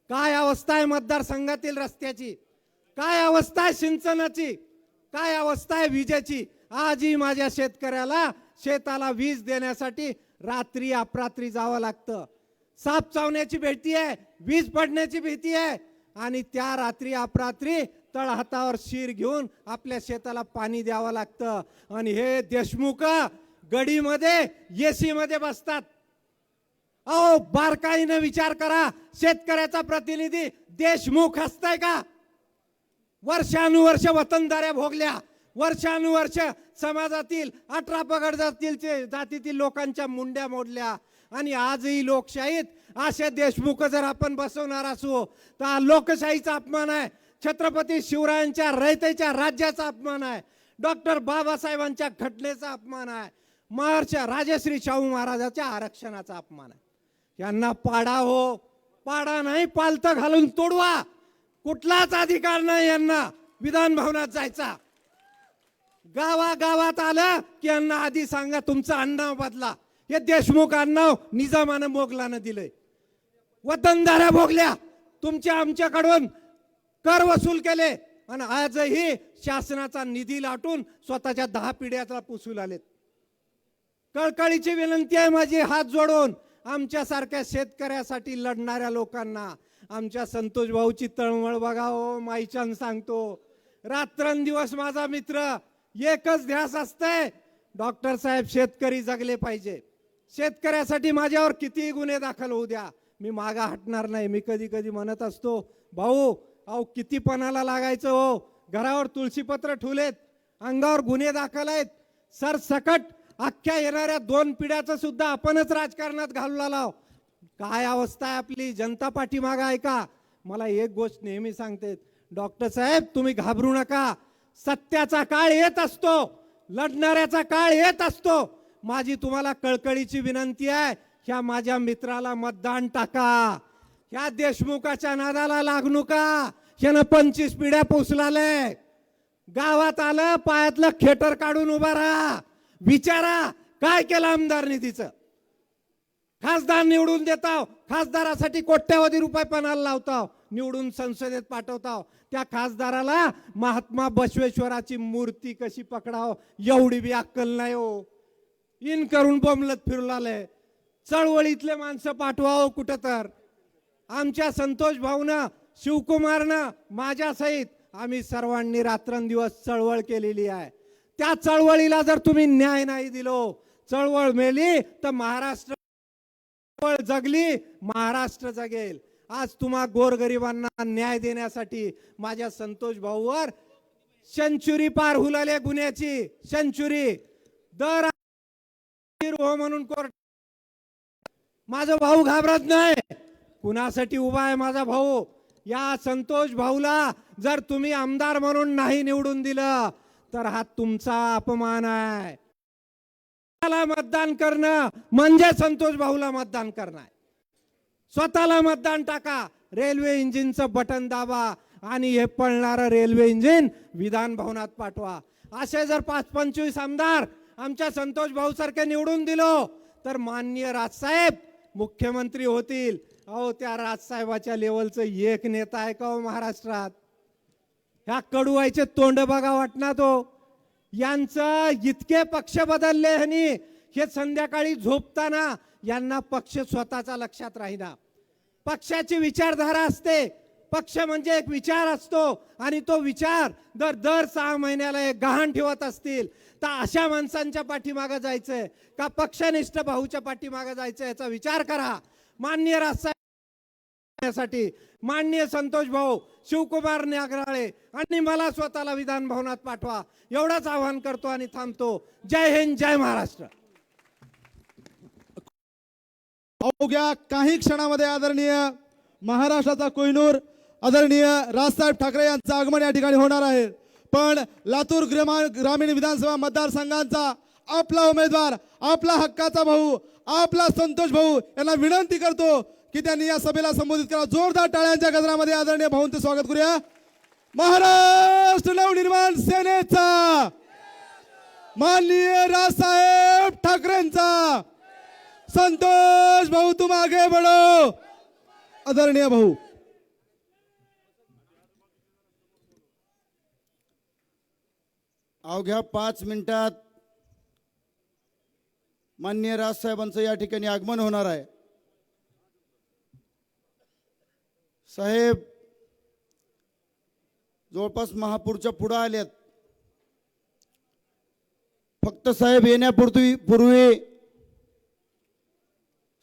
काय अवस्था आहे मतदारसंघातील रस्त्याची, काय अवस्था आहे सिंचनाची, काय अवस्था आहे विजेची. आजही माझ्या शेतकऱ्याला शेताला वीज देण्यासाठी रात्री अपरात्री जावं लागतं. साप चावण्याची भीती आहे, वीज पडण्याची भीती आहे आणि त्या रात्री अपरात्री तळहातावर शीर घेऊन आपल्या शेताला पाणी द्यावं लागतं. आणि हे देशमुख गडीमध्ये एसी मध्ये बसतात. अहो बारकाईने विचार करा, शेतकऱ्याचा प्रतिनिधी देशमुख असतंय का? वर्षानुवर्ष वतनदाऱ्या भोगल्या, वर्षानुवर्ष समाजातील 18 पगड जातीतील लोकांच्या मुंड्या मोडल्या आणि आजही लोकशाहीत असे देशमुख जर आपण बसवणार असू तर हा लोकशाहीचा अपमान आहे, छत्रपती शिवरायांच्या रयतेच्या राज्याचा अपमान आहे, डॉक्टर बाबासाहेबांच्या घटनेचा अपमान आहे, महर्षी राजश्री शाहू महाराजांच्या आरक्षणाचा अपमान आहे. यांना पाडा हो, पाडा नाही पालतं घालून तोडवा. कुठलाच अधिकार नाही यांना विधान भवनात जायचा. गावागावात आलं की यांना आधी सांगा तुमचं आडनाव बदला. हे देशमुख आडनाव निजामानं मोगलानं दिलंय. वतनदाऱ्या भोगल्या, तुमच्या आमच्याकडून कर वसूल केले आणि आजही शासनाचा निधी लाटून स्वतःच्या 10 पिढ्याला पुसून आलेत. कळकळीची विनंती आहे माझी हात जोडून आमच्यासारख्या शेतकऱ्यासाठी लढणाऱ्या लोकांना. आमच्या संतोष भाऊची तळमळ बघा हो, माईच्यान सांगतो. रात्रंदिवस माझा मित्र, एकच ध्यास असतंय, डॉक्टर साहेब शेतकरी जगले पाहिजे. शेतकऱ्यासाठी माझ्यावर कितीही गुन्हे दाखल होऊ द्या, मी मागा हटणार नाही. मी कधी कधी म्हणत असतो, भाऊ अहो किती पणाला लागायचं हो, घरावर तुळशीपत्र ठेवलेत, अंगावर गुन्हे दाखल आहेत, सरसकट अख्ख्या येणाऱ्या 2 पिढ्याचं सुद्धा आपणच राजकारणात घालून आलो. काय अवस्था आहे आपली, जनता पाठीमागं आहे का? मला एक गोष्ट नेहमी सांगते, डॉक्टर साहेब तुम्ही घाबरू नका, सत्याचा काळ येत असतो, लढणाऱ्याचा काळ येत असतो. माझी तुम्हाला कळकळीची विनंती आहे, ह्या माझ्या मित्राला मतदान टाका, ह्या देशमुखाच्या नादाला लागू नका. ह्यानं 25 पिढ्या पोचलाले. गावात आलं पायातलं खेटर काढून उभा राहा, विचारा काय केलं आमदार निधीचं. खासदार निवडून देताव, खासदारासाठी कोट्यावधी रुपये पणाला लावताव, निवडून संसदेत पाठवताव. त्या खासदाराला महात्मा बसवेश्वराची मूर्ती कशी पकडाव एवढी बी अक्कल नाही हो. इन करून बोंबलत फिरलाले. चळवळीतले माणसं पाठवावं कुठं तर. आमच्या संतोष भाऊनं, शिवकुमारनं, माझ्या सहित आम्ही सर्वांनी रात्रंदिवस चळवळ केलेली आहे. त्या चळवळीला जर तुम्ही न्याय नाही दिलो, चळवळ मेली तर महाराष्ट्र जगली, महाराष्ट्र जगेल. आज तुम्हा गोरगरिबांना न्याय देण्यासाठी माझ्या संतोष भाऊवर सेंचुरी पार हुलाले गुन्ह्याची, सेंचुरी दर हो म्हणून कोर्ट. माझा भाऊ घाबरत नाही. कुणासाठी उभा आहे माझा भाऊ? या संतोष भाऊला जर तुम्ही आमदार म्हणून नाही निवडून दिलं तर हा तुमचा अपमान आहे. स्वतःला मतदान करणं म्हणजे संतोष भाऊला मतदान करणं. स्वतःला मतदान टाका, रेल्वे इंजिनचं बटन दाबा आणि हे पळणारं रेल्वे इंजिन विधान भवनात पाठवा. असे जर 5-25 आमदार आमच्या संतोष भाऊ सारखे निवडून दिलो तर माननीय राजसाहेब मुख्यमंत्री होतील. अहो त्या राजसाहेबाच्या लेवलचं एक नेता आहे का हो महाराष्ट्रात? ह्या कडूवायचे तोंड बघा वाटणार तो. यांचं इतके पक्ष बदलले ह्यांनी, हे संध्याकाळी झोपताना यांना पक्ष स्वतःचा लक्षात राहिना. पक्षाची विचारधारा असते, पक्ष म्हणजे एक विचार असतो आणि तो विचार दर 6 महिन्याला एक गहाण ठेवत असतील तर अशा माणसांच्या पाठीमागे जायचंय का पक्षनिष्ठ भाऊच्या पाठीमागे जायचं याचा विचार करा. माननीय राजसाहेबांसाठी माननीय संतोष भाऊ, शिवकुमार नागराळे आणि मला स्वतःला विधान भवनात पाठवा एवढंच आवाहन करतो आणि थांबतो. जय हिंद, जय महाराष्ट्र. अवघ्या काही क्षणामध्ये आदरणीय महाराष्ट्राचा कोहिनूर आदरणीय राजसाहेब ठाकरे यांचं आगमन या ठिकाणी होणार आहे. पण लातूर ग्रामीण विधानसभा मतदारसंघाचा आपला उमेदवार, आपला हक्काचा भाऊ, आपला संतोष भाऊ यांना विनंती करतो की त्यांनी या सभेला संबोधित करा. जोरदार टाळ्यांच्या गजरामध्ये आदरणीय भाऊंचं स्वागत करूया. महाराष्ट्र नवनिर्माण सेनेचा, माननीय राजसाहेब ठाकरेंचा, संतोष भाऊ तुम आगे बढ़ो. आदरणीय भाऊ. अवघ्या 5 मिनिटात माननीय राजसाहेबांचं या ठिकाणी आगमन होणार आहे. साहेब जवळपास महापूरच्या पुढे आलेत. फक्त साहेब येण्यापूर्वी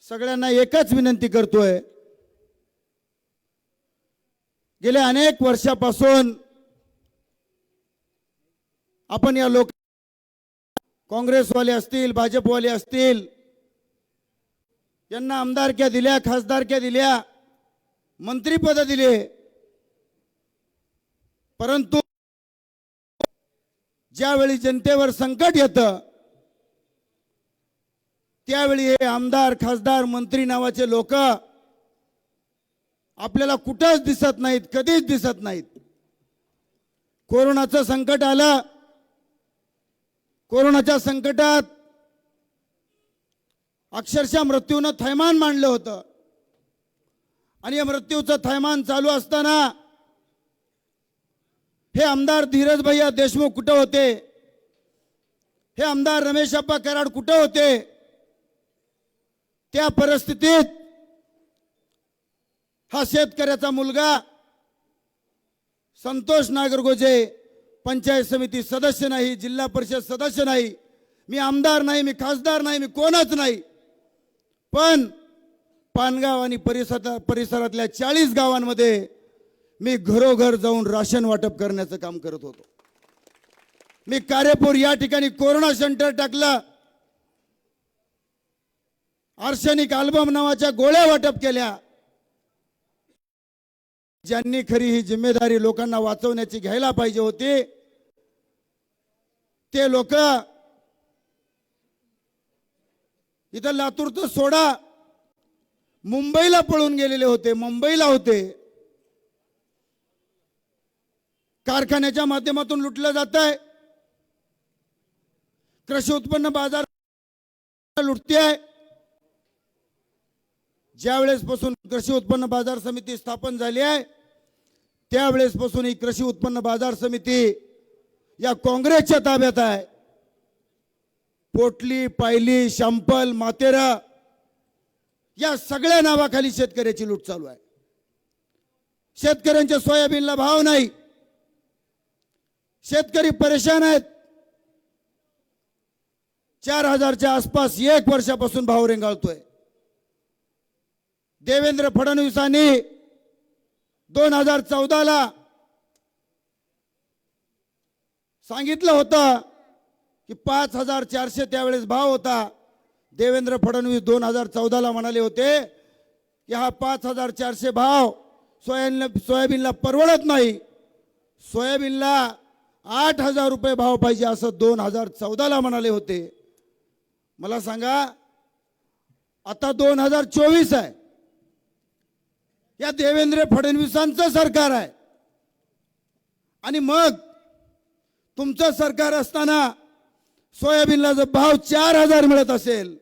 सगळ्यांना एकच विनंती करतोय. गेल्या अनेक वर्षापासून आपण या लोक, काँग्रेसवाले असतील, भाजपवाले असतील, यांना आमदारक्या दिल्या, खासदारक्या दिल्या, मंत्रीपद दिले, परंतु ज्यावेळी जनतेवर संकट येतं त्यावेळी हे आमदार, खासदार, मंत्री नावाचे लोक आपल्याला कुठंच दिसत नाहीत, कधीच दिसत नाहीत. कोरोनाचं संकट आलं. कोरोनाच्या संकटात अक्षरशः मृत्यूनं थैमान मांडलं होतं आणि या मृत्यूचं थैमान चालू असताना हे आमदार धीरज भैया देशमुख कुठे होते? हे आमदार रमेशप्पा कराड कुठे होते? त्या परिस्थितीत हा शेतकऱ्याचा मुलगा संतोष नागरगोजे पंचायत समिती सदस्य नाही, जिल्हा परिषद सदस्य नाही, मी आमदार नाही, मी खासदार नाही, मी कोणच नाही, पण पानगाव आणि परिसरातल्या 40 गावांमध्ये मी घरोघर जाऊन राशन वाटप करण्याचं काम करत होतो. मी कार्यपूर या ठिकाणी कोरोना सेंटर टाकलं. आर्सेनिक अल्बम नावाच्या गोळ्या वाटप केल्या. ज्यांनी खरी ही जिम्मेदारी लोकांना वाचवण्याची घ्यायला पाहिजे होती ते लोक इथं लातूरचं सोडा मुंबईला पळून गेलेले होते, मुंबईला होते. कारखान्याच्या माध्यमातून लुटलं जात आहे. कृषी उत्पन्न बाजार लुटते आहे. ज्यावेळेसपासून कृषी उत्पन्न बाजार समिती स्थापन झाली आहे त्यावेळेसपासून ही कृषी उत्पन्न बाजार समिती या काँग्रेसच्या ताब्यात आहे. पोटली, पायली, शांपल, मातेरा या सगळ्या नावाखाली शेतकऱ्याची लूट चालू आहे. शेतकऱ्यांच्या सोयाबीनला भाव नाही. शेतकरी परेशान आहेत. 4000च्या आसपास 1 वर्षापासून भाव रेंगाळतोय. देवेंद्र फडणवीसांनी 2014ला सांगितलं होतं की 5400 त्यावेळेस भाव होता. देवेंद्र फडणवीस 2014ला म्हणाले होते की हा 5400 भाव सोयाबीनला परवडत नाही, सोयाबीनला 8000 रुपये भाव पाहिजे असं 2014ला म्हणाले होते. मला सांगा आता 2024 आहे. या देवेंद्र फडणवीसांचं सरकार आहे आणि मग तुमचं सरकार असताना सोयाबीनला जर भाव 4000 मिळत असेल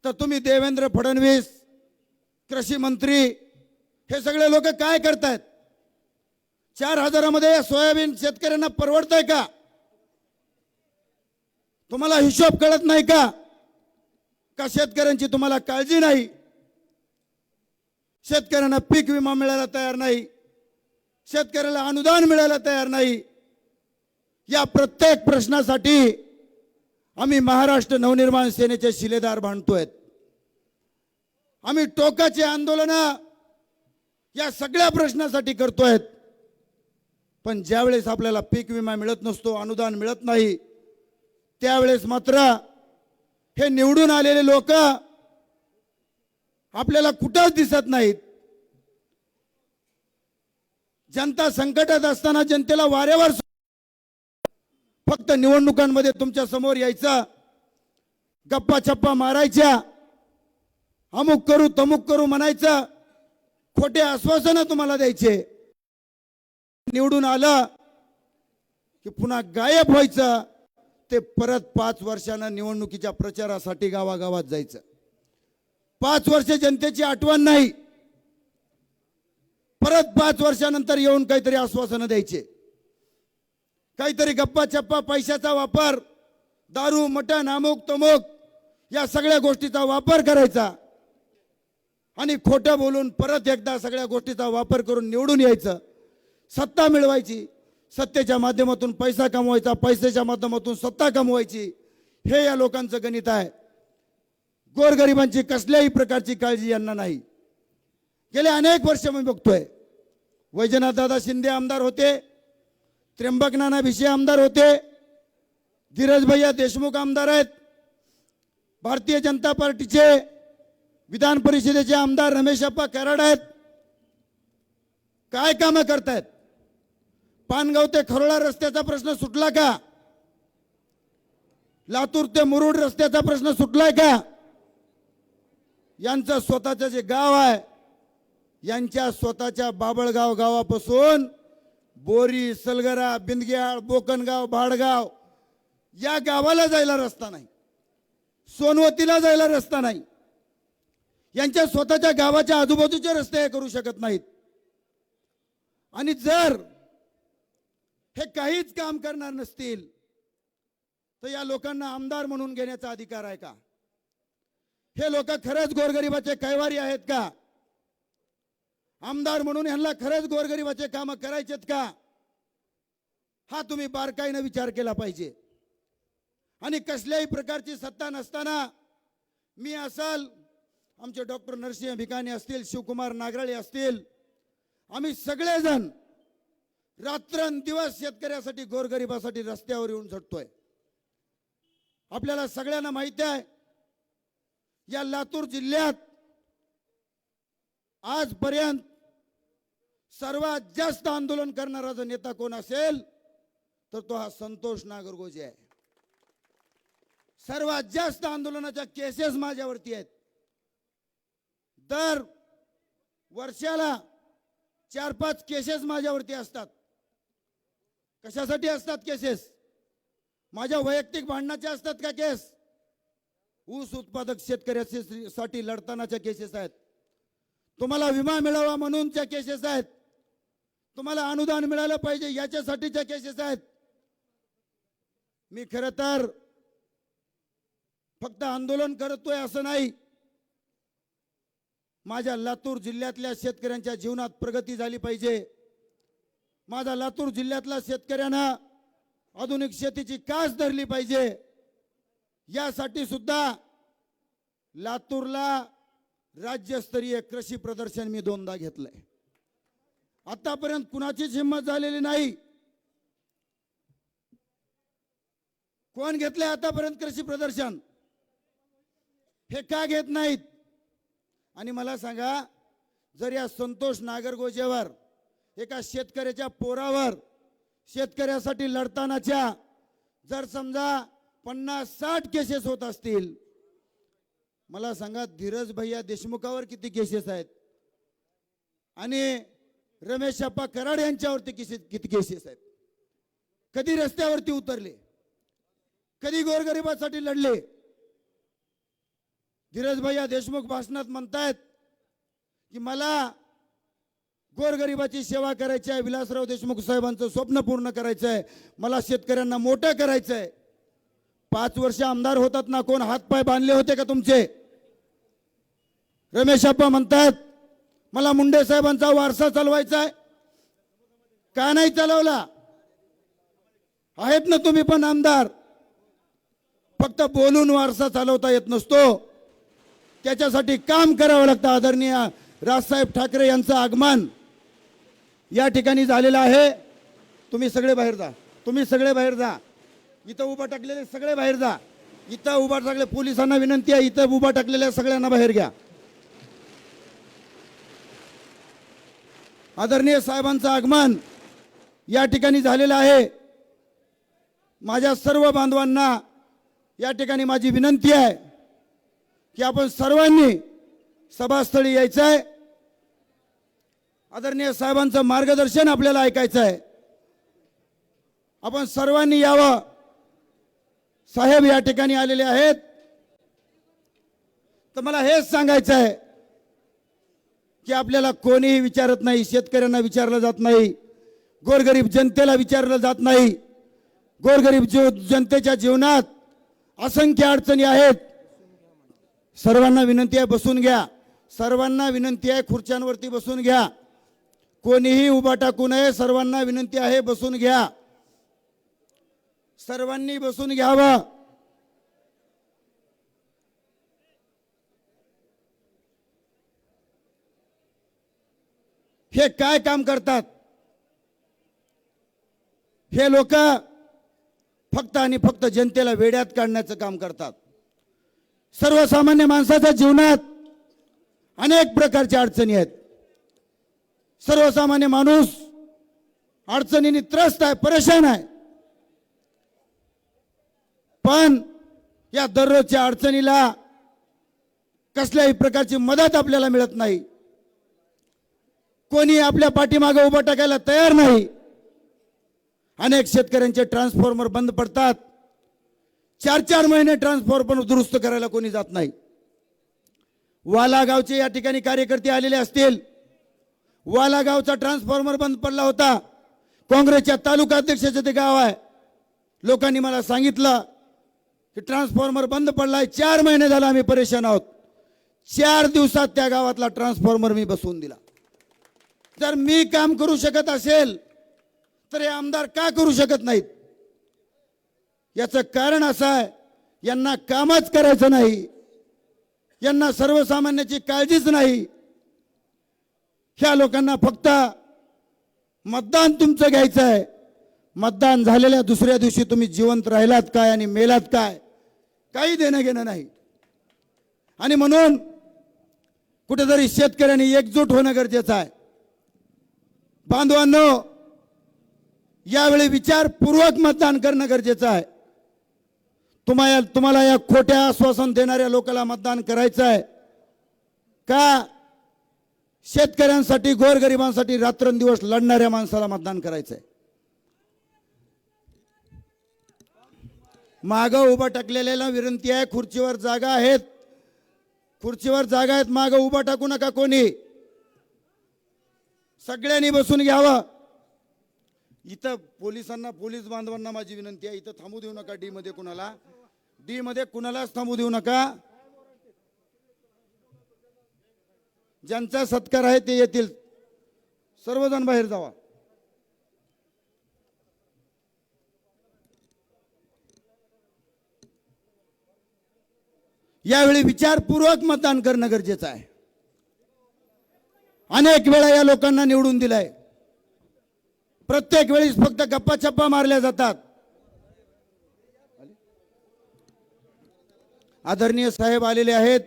तर तुम्ही देवेंद्र फडणवीस, कृषी मंत्री हे सगळे लोक काय करतायत? 4000 मध्ये सोयाबीन शेतकऱ्यांना परवडतंय का? तुम्हाला हिशोब कळत नाही का? का शेतकऱ्यांची तुम्हाला काळजी नाही? शेतकऱ्यांना पीक विमा मिळायला तयार नाही, शेतकऱ्याला अनुदान मिळायला तयार नाही. या प्रत्येक प्रश्नासाठी आम्ही महाराष्ट्र नवनिर्माण सेनेचे शिलेदार बांधतोय. आम्ही टोकाचे आंदोलन या सगळ्या प्रश्नासाठी करतोय. पण ज्यावेळेस आपल्याला पीक विमा मिळत नसतो, अनुदान मिळत नाही, त्यावेळेस मात्र हे निवडून आलेले लोक आपल्याला कुठंच दिसत नाहीत. जनता संकटात असताना जनतेला वाऱ्यावर फक्त निवडणुकांमध्ये तुमच्या समोर यायचं, गप्पा छप्पा मारायच्या, अमुक करू तमुक करू म्हणायचं, खोटे आश्वासनं तुम्हाला द्यायचे. निवडून आलं की पुन्हा गायब व्हायचं. ते परत 5 वर्षांना निवडणुकीच्या प्रचारासाठी गावागावात जायचं. 5 वर्ष जनतेची आठवण नाही, परत 5 वर्षानंतर येऊन काहीतरी आश्वासनं द्यायचे, काहीतरी गप्पा चप्पा, पैशाचा वापर, दारू मटण अमुक तमुक या सगळ्या गोष्टीचा वापर करायचा आणि खोटं बोलून परत एकदा सगळ्या गोष्टीचा वापर करून निवडून यायचं. सत्ता मिळवायची, सत्तेच्या माध्यमातून पैसा कमवायचा, पैशाच्या माध्यमातून सत्ता कमवायची. हे या लोकांचं गणित आहे. गोरगरिबांची कसल्याही प्रकारची काळजी यांना नाही. गेले अनेक वर्ष मी बघतोय, वैजनाथदादा शिंदे आमदार होते, त्र्यंबक नाना भिशे आमदार होते, धीरज भैया देशमुख आमदार आहेत, भारतीय जनता पार्टीचे विधान परिषदेचे आमदार रमेशप्पा कराड आहेत. काय कामं करतायत? पानगाव ते खरोळा रस्त्याचा प्रश्न सुटला का? लातूर ते मुरुड रस्त्याचा प्रश्न सुटलाय का? यांचं स्वतःचं जे गाव आहे, यांच्या स्वतःच्या बाबळगाव गावापासून बोरी, सलगरा, बिंदग्याळ, बोकनगाव, भाडगाव या गावाला जायला रस्ता नाही, सोनवतीला जायला रस्ता नाही. यांच्या स्वतःच्या गावाच्या आजूबाजूचे रस्ते हे करू शकत नाहीत. आणि जर हे काहीच काम करणार नसतील तर या लोकांना आमदार म्हणून घेण्याचा अधिकार आहे का? हे लोक खरंच गोरगरिबाचे कैवारी आहेत का? आमदार म्हणून यांना खरंच गोरगरिबाचे काम करायचेत का? हा तुम्ही बारकाईने विचार केला पाहिजे. आणि कसल्याही प्रकारची सत्ता नसताना मी असाल, आमचे डॉक्टर नरसिंह भिकाणी असतील, शिवकुमार नागराळे असतील, आम्ही सगळेजण रात्रंदिवस शेतकऱ्यासाठी गोरगरिबासाठी रस्त्यावर येऊन झटतोय. आपल्याला सगळ्यांना माहिती आहे, या लातूर जिल्ह्यात आजपर्यंत सर्वात जास्त आंदोलन करणारा जो नेता कोण असेल तर तो हा संतोष नागरगोजे आहे. सर्वात जास्त आंदोलनाच्या केसेस माझ्यावरती आहेत. दर वर्षाला 4-5 केसेस माझ्यावरती असतात. कशासाठी असतात केसेस? माझ्या वैयक्तिक भांडणाच्या असतात का केस? ऊस उत्पादक शेतकऱ्यासाठी लढतानाच्या केसेस आहेत. तुम्हाला विमा मिळावा म्हणूनच्या केसेस आहेत. तुम्हाला अनुदान मिळालं पाहिजे याच्यासाठीच्या केसेस आहेत. मी खरं तर फक्त आंदोलन करतोय असं नाही, माझ्या लातूर जिल्ह्यातल्या शेतकऱ्यांच्या जीवनात प्रगती झाली पाहिजे. माझा लातूर जिल्ह्यातल्या शेतकऱ्यांना आधुनिक शेतीची कास धरली पाहिजे. यासाठी सुद्धा लातूरला राज्यस्तरीय कृषी प्रदर्शन मी 2दा घेतलंय. आतापर्यंत कुणाचीच हिंमत झालेली नाही. कोण घेतलंय आतापर्यंत कृषी प्रदर्शन? हे का घेत नाहीत? आणि मला सांगा, जर या संतोष नागरगोजेवर, एका शेतकऱ्याच्या पोरावर, शेतकऱ्यासाठी लढतानाच्या जर समजा 50-60 केसेस होत असतील, मला सांगा धीरज भैया देशमुखावर किती केसेस आहेत आणि रमेशप्पा कराड यांच्यावरती किती केसेस आहेत? कधी रस्त्यावरती उतरले? कधी गोरगरिबासाठी लढले? धीरज भैया देशमुख भाषणात म्हणतायत की मला गोरगरिबाची सेवा करायची आहे, विलासराव देशमुख साहेबांचं स्वप्न पूर्ण करायचं आहे, मला शेतकऱ्यांना मोठं करायचं आहे. 5 वर्ष आमदार होतात ना, कोण हातपाय बांधले होते का तुमचे? रमेशप्पा म्हणतात मला मुंडे साहेबांचा वारसा चालवायचा आहे. का नाही चालवला? आहेत ना तुम्ही पण आमदार. फक्त बोलून वारसा चालवता येत नसतो, त्याच्यासाठी काम करावं लागतं. आदरणीय राजसाहेब ठाकरे यांचं आगमन या ठिकाणी झालेलं आहे. तुम्ही सगळे बाहेर जा, तुम्ही सगळे बाहेर जा. इथं उभा टाकलेले सगळे बाहेर जा. इथं उभा टाकले, पोलिसांना विनंती आहे, इथं उभा टाकलेल्या सगळ्यांना बाहेर घ्या. आदरणीय साहेबांचं आगमन या ठिकाणी झालेलं आहे. माझ्या सर्व बांधवांना या ठिकाणी माझी विनंती आहे की आपण सर्वांनी सभास्थळी यायचं आहे. आदरणीय साहेबांचं मार्गदर्शन आपल्याला ऐकायचं आहे. आपण सर्वांनी यावं. साहेब या ठिकाणी आलेले आहेत. तर मला हेच सांगायचं आहे की आपल्याला कोणीही विचारत नाही, शेतकऱ्यांना विचारलं जात नाही, गोरगरीब जनतेला विचारलं जात नाही. गोरगरीब जनतेच्या जीवनात असंख्य अडचणी आहेत. सर्वांना विनंती आहे बसून घ्या. सर्वांना विनंती आहे खुर्च्यांवरती बसून घ्या. कोणीही उभा टाकू नये. सर्वांना विनंती आहे बसून घ्या. सर्वांनी बसून घ्यावं. हे काय काम करतात? हे लोक फक्त आणि फक्त जनतेला वेड्यात काढण्याचं काम करतात. सर्वसामान्य माणसाच्या जीवनात अनेक प्रकारच्या अडचणी आहेत. सर्वसामान्य माणूस अडचणींनी त्रस्त आहे, परेशान आहे. पण या दररोजच्या अडचणीला कसल्याही प्रकारची मदत आपल्याला मिळत नाही. कोणी आपल्या पाठीमागे उभं टाकायला तयार नाही. अनेक शेतकऱ्यांचे ट्रान्सफॉर्मर बंद पडतात. 4-4 महिने ट्रान्सफॉर्मर दुरुस्त करायला कोणी जात नाही. वाला गावचे या ठिकाणी कार्यकर्ते आलेले असतील. वाला गावचा ट्रान्सफॉर्मर बंद पडला होता. काँग्रेसच्या तालुका अध्यक्षाचे ते गाव आहे. लोकांनी मला सांगितलं की ट्रान्सफॉर्मर बंद पडलाय. 4 महिने झाले आम्ही परेशान आहोत. 4 दिवसात त्या गावातला ट्रान्सफॉर्मर मी बसवून दिला. जर मी काम करू शकत असेल तर हे आमदार का करू शकत नाहीत? याचं कारण असं आहे, यांना कामच करायचं नाही. यांना सर्वसामान्याची काळजीच नाही. ह्या लोकांना फक्त मतदान तुमचं घ्यायचं आहे. मतदान झालेल्या दुसऱ्या दिवशी तुम्ही जिवंत राहिलात काय आणि मेलात काय, काही देणं घेणं नाही. आणि म्हणून कुठेतरी शेतकऱ्यांनी एकजूट होणं गरजेचं आहे. बांधवांनो, यावेळी विचारपूर्वक मतदान करणं गरजेचं आहे. तुम्हाला या खोट्या आश्वासन देणाऱ्या लोकांना मतदान करायचं आहे का शेतकऱ्यांसाठी, गोरगरिबांसाठी रात्रंदिवस लढणाऱ्या माणसाला मतदान करायचं आहे? मागं उभा टाकलेल्याला विनंती आहे, खुर्चीवर जागा आहेत. खुर्चीवर जागा आहेत, मागं उभा टाकू नका कोणी. सगळ्यांनी बसून घ्यावं. इथं पोलिसांना, पोलीस बांधवांना माझी विनंती आहे, इथं थांबू देऊ नका. डी मध्ये कुणाला, डी मध्ये कुणालाच थांबू देऊ नका. ज्यांचा सत्कार आहे ते येतील. सर्वजण बाहेर जावा. यावेळी विचारपूर्वक मतदान करणं गरजेचं आहे. अनेक वेळा या लोकांना निवडून दिलंय. प्रत्येक वेळी फक्त गप्पा छप्पा मारल्या जातात. आदरणीय साहेब आलेले आहेत.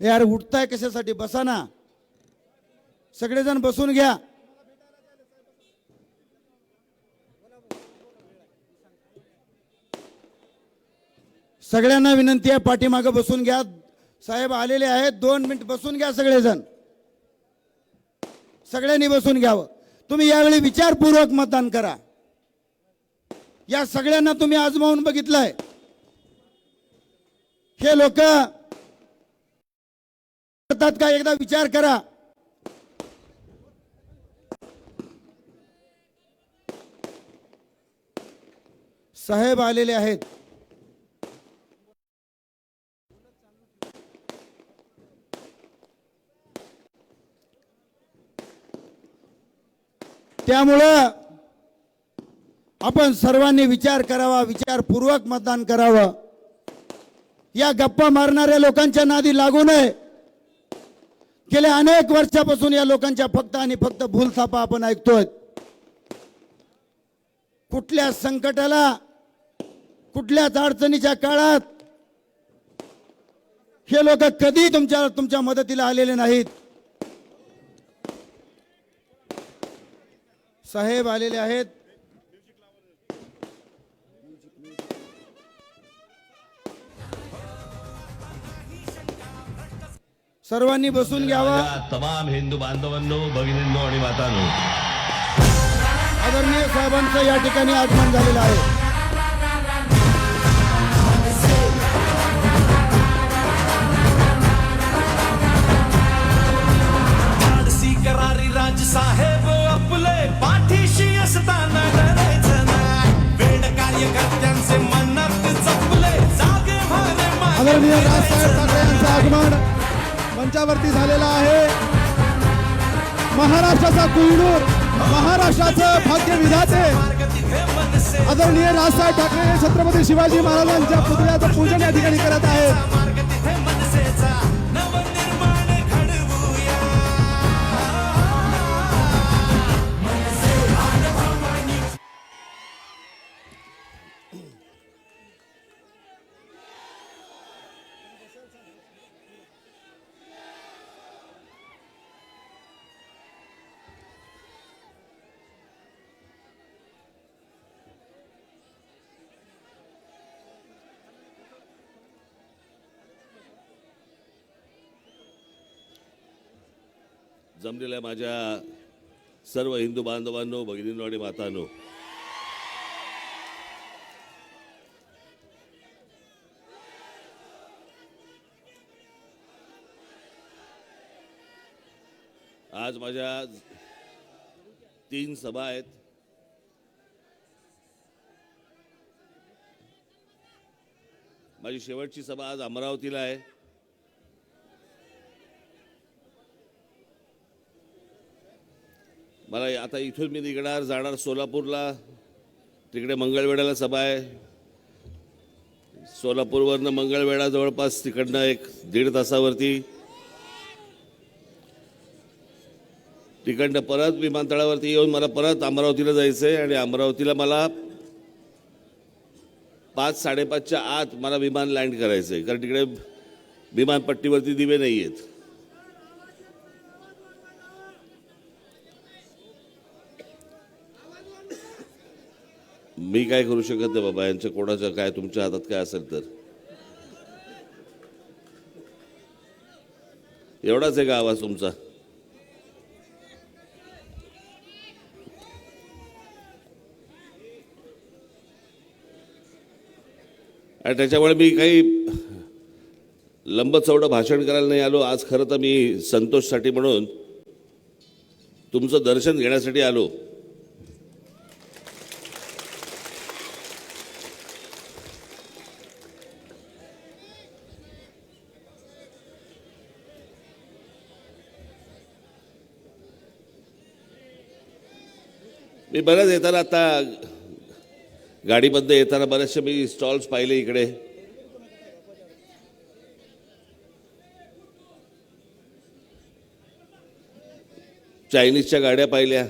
यार उठताय कशासाठी? बसा ना. सगळेजण बसून घ्या. सगळ्यांना विनंती आहे पाठीमागे बसून घ्या. साहेब आलेले आहेत. 2 मिनिट बसून घ्या सगळेजण. सगळ्यांनी बसून घ्यावं. तुम्ही यावेळी विचारपूर्वक मतदान करा. या सगळ्यांना तुम्ही आजमावून बघितलंय. हे लोक करतात का? एकदा विचार करा. साहेब आलेले आहेत. त्यामुळं आपण सर्वांनी विचार करावा, विचारपूर्वक मतदान करावं. या गप्पा मारणाऱ्या लोकांच्या नादी लागू नये. गेल्या अनेक वर्षापासून या लोकांच्या फक्त आणि फक्त भूलथापा आपण ऐकतोय. कुठल्या संकटाला, कुठल्याच अडचणीच्या काळात हे लोक कधी तुमच्या मदतीला आलेले नाहीत. साहेब आलेले आहेत. सर्वांनी बसून घ्यावा. तमाम हिंदू बांधवांनो, भगिनींनो आणि मातांनो, आदरणीय साहेबांचं या ठिकाणी आगमन झालेलं आहे. करारी राज साहेब आपले पाठीशी असताना डरायचं नाही. वेड कार्यकर्त्यांचे मनात जपले जागे भारे आदरणीय राजसाहेब ठाकरे यांचं आगमन मंचावरती झालेलं आहे. महाराष्ट्राचा कुळीनूर, महाराष्ट्राचं भाग्य विधाते आदरणीय राजसाहेब ठाकरे हे छत्रपती शिवाजी महाराजांच्या पुतळ्याचं पूजन या ठिकाणी करत आहेत. मार्ग तिथे मनसेचा नवनिर्माण घडवूया. जमलेल्या माझ्या सर्व हिंदू बांधवांनो, भगिनींनो आणि मातांनो, आज माझ्या 3 सभा आहेत. माझी शेवटची सभा आज अमरावतीला आहे. मला आता इथून मी निघणार, जाणार सोलापूरला. तिकडे मंगळवेढ्याला सभा आहे. सोलापूरवरनं मंगळवेढा जवळपास तिकडनं 1-1.5 तासावरती. तिकडनं परत विमानतळावरती येऊन मला परत अमरावतीला जायचं आहे आणि अमरावतीला मला 5-5:30च्या आत मला विमान लँड करायचं आहे, कारण तिकडे विमानपट्टीवरती दिवे नाही आहेत. मी काय करू शकत नाही बाबा, यांच्या कोणाचं काय, तुमच्या हातात काय असेल तर. एवढाच आहे का आवाज तुमचा? आणि त्याच्यामुळे मी काही लंबचौडं भाषण करायला नाही आलो आज. खरं तर मी संतोषसाठी म्हणून तुमचं दर्शन घेण्यासाठी आलो. मी बरंच येताना, आता गाडीमध्ये येताना बरेचसे मी स्टॉल्स पाहिले इकडे. चायनीजच्या गाड्या पाहिल्या.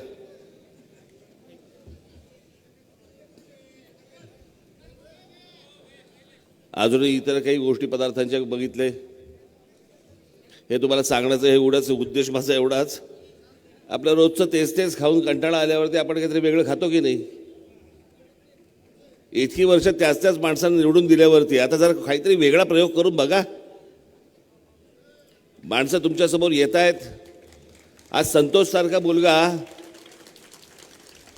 अजूनही इतर काही गोष्टी पदार्थांच्या बघितले. हे तुम्हाला सांगण्याचं हे एवढाच उद्देश माझा एवढाच. आपल्या रोजचं तेच खाऊन कंटाळा आल्यावरती आपण काहीतरी वेगळं खातो की नाही? इतकी वर्ष त्याच माणसांना निवडून दिल्यावरती आता जरा काहीतरी वेगळा प्रयोग करून बघा. माणसं तुमच्यासमोर येत आहेत. आज संतोष सारखा मुलगा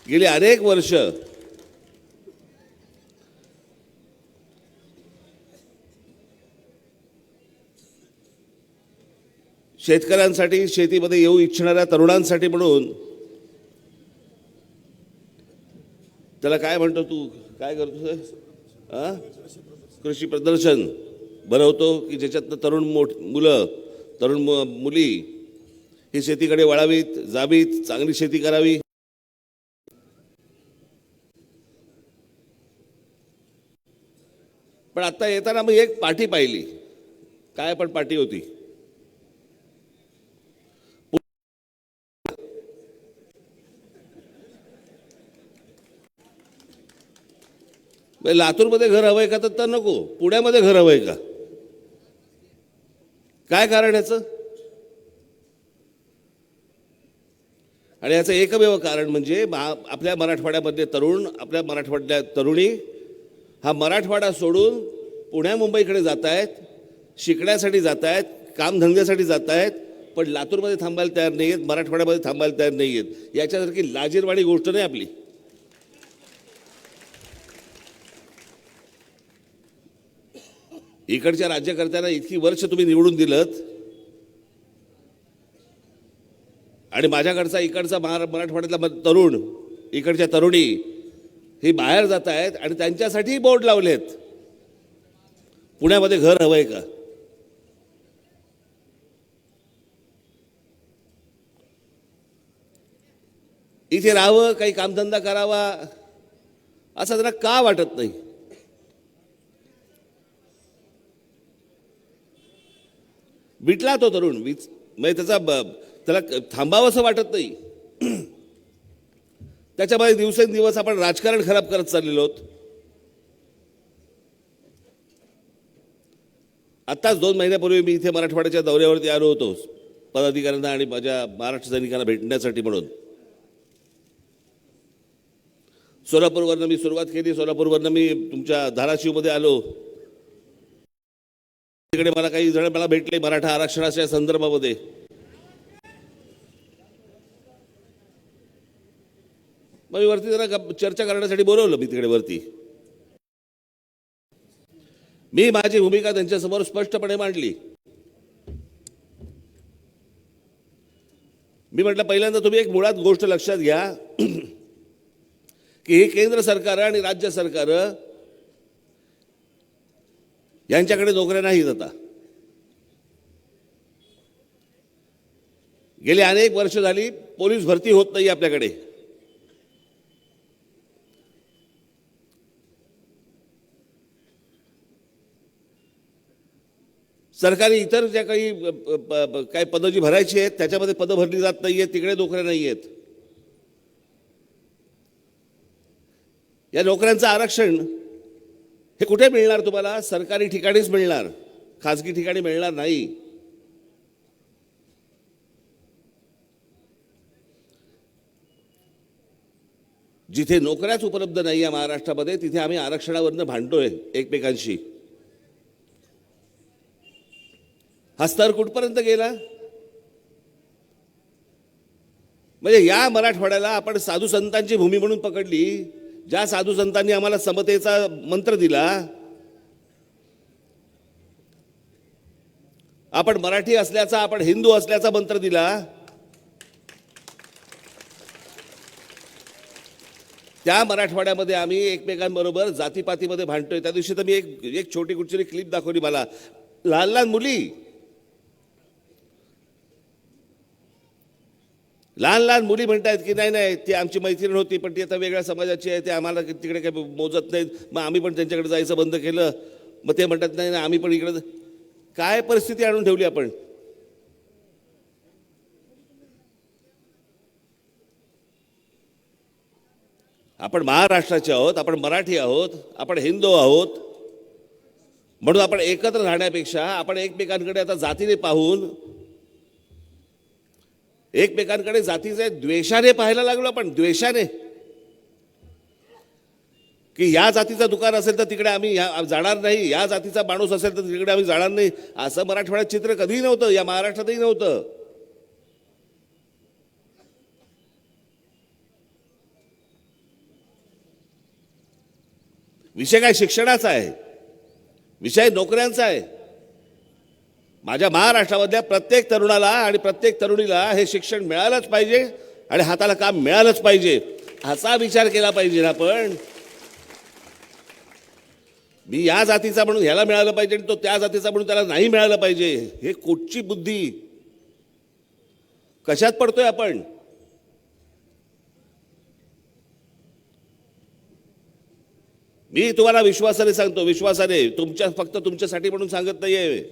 गेली अनेक वर्ष शेतकऱ्यांसाठी, शेतीमध्ये येऊ इच्छिणाऱ्या तरुणांसाठी म्हणून, त्याला काय म्हणतो तू, काय करतो, कृषी प्रदर्शन भरवतो की ज्याच्यातनं तरुण मुली ही शेतीकडे वळावीत, जावीत, चांगली शेती करावी. पण आता येताना मग एक पाठी पाहिली. काय पण पाठी होती? लातूरमध्ये घर हवंय का तर नको, पुण्यामध्ये घर हवंय का? काय कारण याचं? आणि याचं एकमेव कारण म्हणजे आपल्या मराठवाड्यामध्ये तरुण, आपल्या मराठवाड्यात तरुणी हा मराठवाडा सोडून पुण्या मुंबईकडे जात आहेत, शिकण्यासाठी जात आहेत, कामधंद्यासाठी जात आहेत, पण लातूरमध्ये थांबायला तयार नाही आहेत, मराठवाड्यामध्ये थांबायला तयार नाही आहेत. याच्यासारखी लाजिरवाणी गोष्ट नाही आपली. इकडच्या राज्यकर्त्यांना इतकी वर्ष तुम्ही निवडून दिलत आणि माझ्याकडचा इकडचा मराठवाड्यातला तरुण, इकडच्या तरुणी हे बाहेर जात आहेत आणि त्यांच्यासाठी बोर्ड लावलेत, पुण्यामध्ये घर हवंय का? इथे राहावं, काही कामधंदा करावा असं त्यांना का वाटत नाही? विटला तो तरुण, म्हणजे त्याला थांबावंसं वाटत नाही. त्याच्यामध्ये दिवसेंदिवस आपण राजकारण खराब करत चाललेलो आहोत. आत्ताच 2 महिन्यापूर्वी मी इथे मराठवाड्याच्या दौऱ्यावरती आलो होतो पदाधिकाऱ्यांना आणि माझ्या महाराष्ट्र सैनिकांना भेटण्यासाठी म्हणून. सोलापूरवरनं मी सुरुवात केली, सोलापूरवरनं मी तुमच्या धाराशिवमध्ये आलो. तिकडे मला काही जण मला भेटले मराठा आरक्षणाच्या संदर्भामध्ये. मग मी वरती जरा चर्चा करण्यासाठी बोलवलं मी तिकडे वरती. मी माझी भूमिका त्यांच्यासमोर स्पष्टपणे मांडली. मी म्हटलं, पहिल्यांदा तुम्ही एक मुळात गोष्ट लक्षात घ्या की हे केंद्र सरकार आणि राज्य सरकार यांच्याकडे नोकऱ्या नाहीत. आता गेली अनेक वर्ष झाली पोलीस भरती होत नाही आपल्याकडे. सरकारी इतर ज्या काही पदं जी भरायची आहेत त्याच्यामध्ये पदं भरली जात नाहीयेत, तिकडे नोकऱ्या नाही आहेत. या नोकऱ्यांचं आरक्षण हे कुठे मिळणार तुम्हाला? सरकारी ठिकाणीच मिळणार, खाजगी ठिकाणी मिळणार नाही. जिथे नोकऱ्याच उपलब्ध नाही आहे महाराष्ट्रामध्ये, तिथे आम्ही आरक्षणावरनं भांडतोय एकमेकांशी. हा स्तर कुठपर्यंत गेला? म्हणजे या मराठवाड्याला आपण साधू संतांची भूमी म्हणून पकडली. ज्या साधू संतांनी आम्हाला समतेचा मंत्र दिला, आपण मराठी असल्याचा, आपण हिंदू असल्याचा मंत्र दिला, त्या मराठवाड्यामध्ये आम्ही एकमेकांबरोबर जातीपातीमध्ये भांडतोय. त्या दिवशी तर मी एक छोटी कुठची क्लिप दाखवली मला. लहान लहान मुली म्हणतायत की नाही नाही ती आमची मैत्रीण होती, पण ती आता वेगळ्या समाजाची आहे, ते आम्हाला तिकडे काही मोजत नाहीत, मग आम्ही पण त्यांच्याकडे जायचं बंद केलं. मग ते म्हणतात नाही नाही आम्ही पण इकडे. काय परिस्थिती आणून ठेवली आपण? आपण महाराष्ट्राचे आहोत, आपण मराठी आहोत, आपण हिंदू आहोत, म्हणून आपण एकत्र राहण्यापेक्षा आपण एकमेकांकडे आता जातीने पाहून, एकमेकांकडे जातीचे द्वेषाने पाहायला लागलो. आपण द्वेषाने, की या जातीचा दुकान असेल तर तिकडे आम्ही जाणार नाही, या जातीचा माणूस असेल तर तिकडे आम्ही जाणार नाही. असं मराठवाड्यात चित्र कधीही नव्हतं, या महाराष्ट्रातही नव्हतं. विषय काय शिक्षणाचा आहे, विषय नोकऱ्यांचा आहे. माझ्या महाराष्ट्रामधल्या प्रत्येक तरुणाला आणि प्रत्येक तरुणीला हे शिक्षण मिळालंच पाहिजे आणि हाताला काम मिळालंच पाहिजे, असा विचार केला पाहिजे ना. पण मी या जातीचा म्हणून ह्याला मिळालं पाहिजे आणि तो त्या जातीचा म्हणून त्याला नाही मिळालं पाहिजे, हे कुठची बुद्धी? कशात पडतोय आपण? मी तुम्हाला विश्वासाने सांगतो, विश्वासाने, फक्त तुमच्यासाठी म्हणून सांगत नाहीये,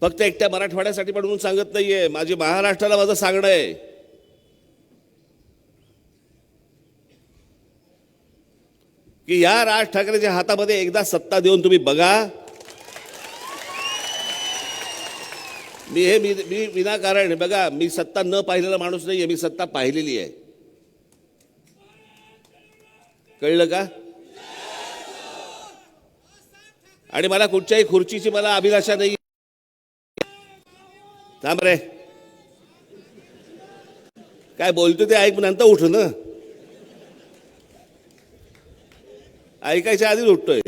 फक्त एकट्या मराठवाड्यासाठी म्हणून सांगत नाहीये, माझी महाराष्ट्राला माझं सांगणं आहे. की या राज ठाकरेच्या हातामध्ये एकदा सत्ता देऊन तुम्ही बघा. मी विनाकारण बघा, मी सत्ता न पाहिलेला माणूस नाहीये, मी सत्ता पाहिलेली आहे. कळलं का? आणि मला कुठच्याही खुर्चीची मला अभिलाषा नाही. थांब रे, काय बोलतो ते ऐक, नंतर उठ ना. ऐकायच्या आधीच उठतोय.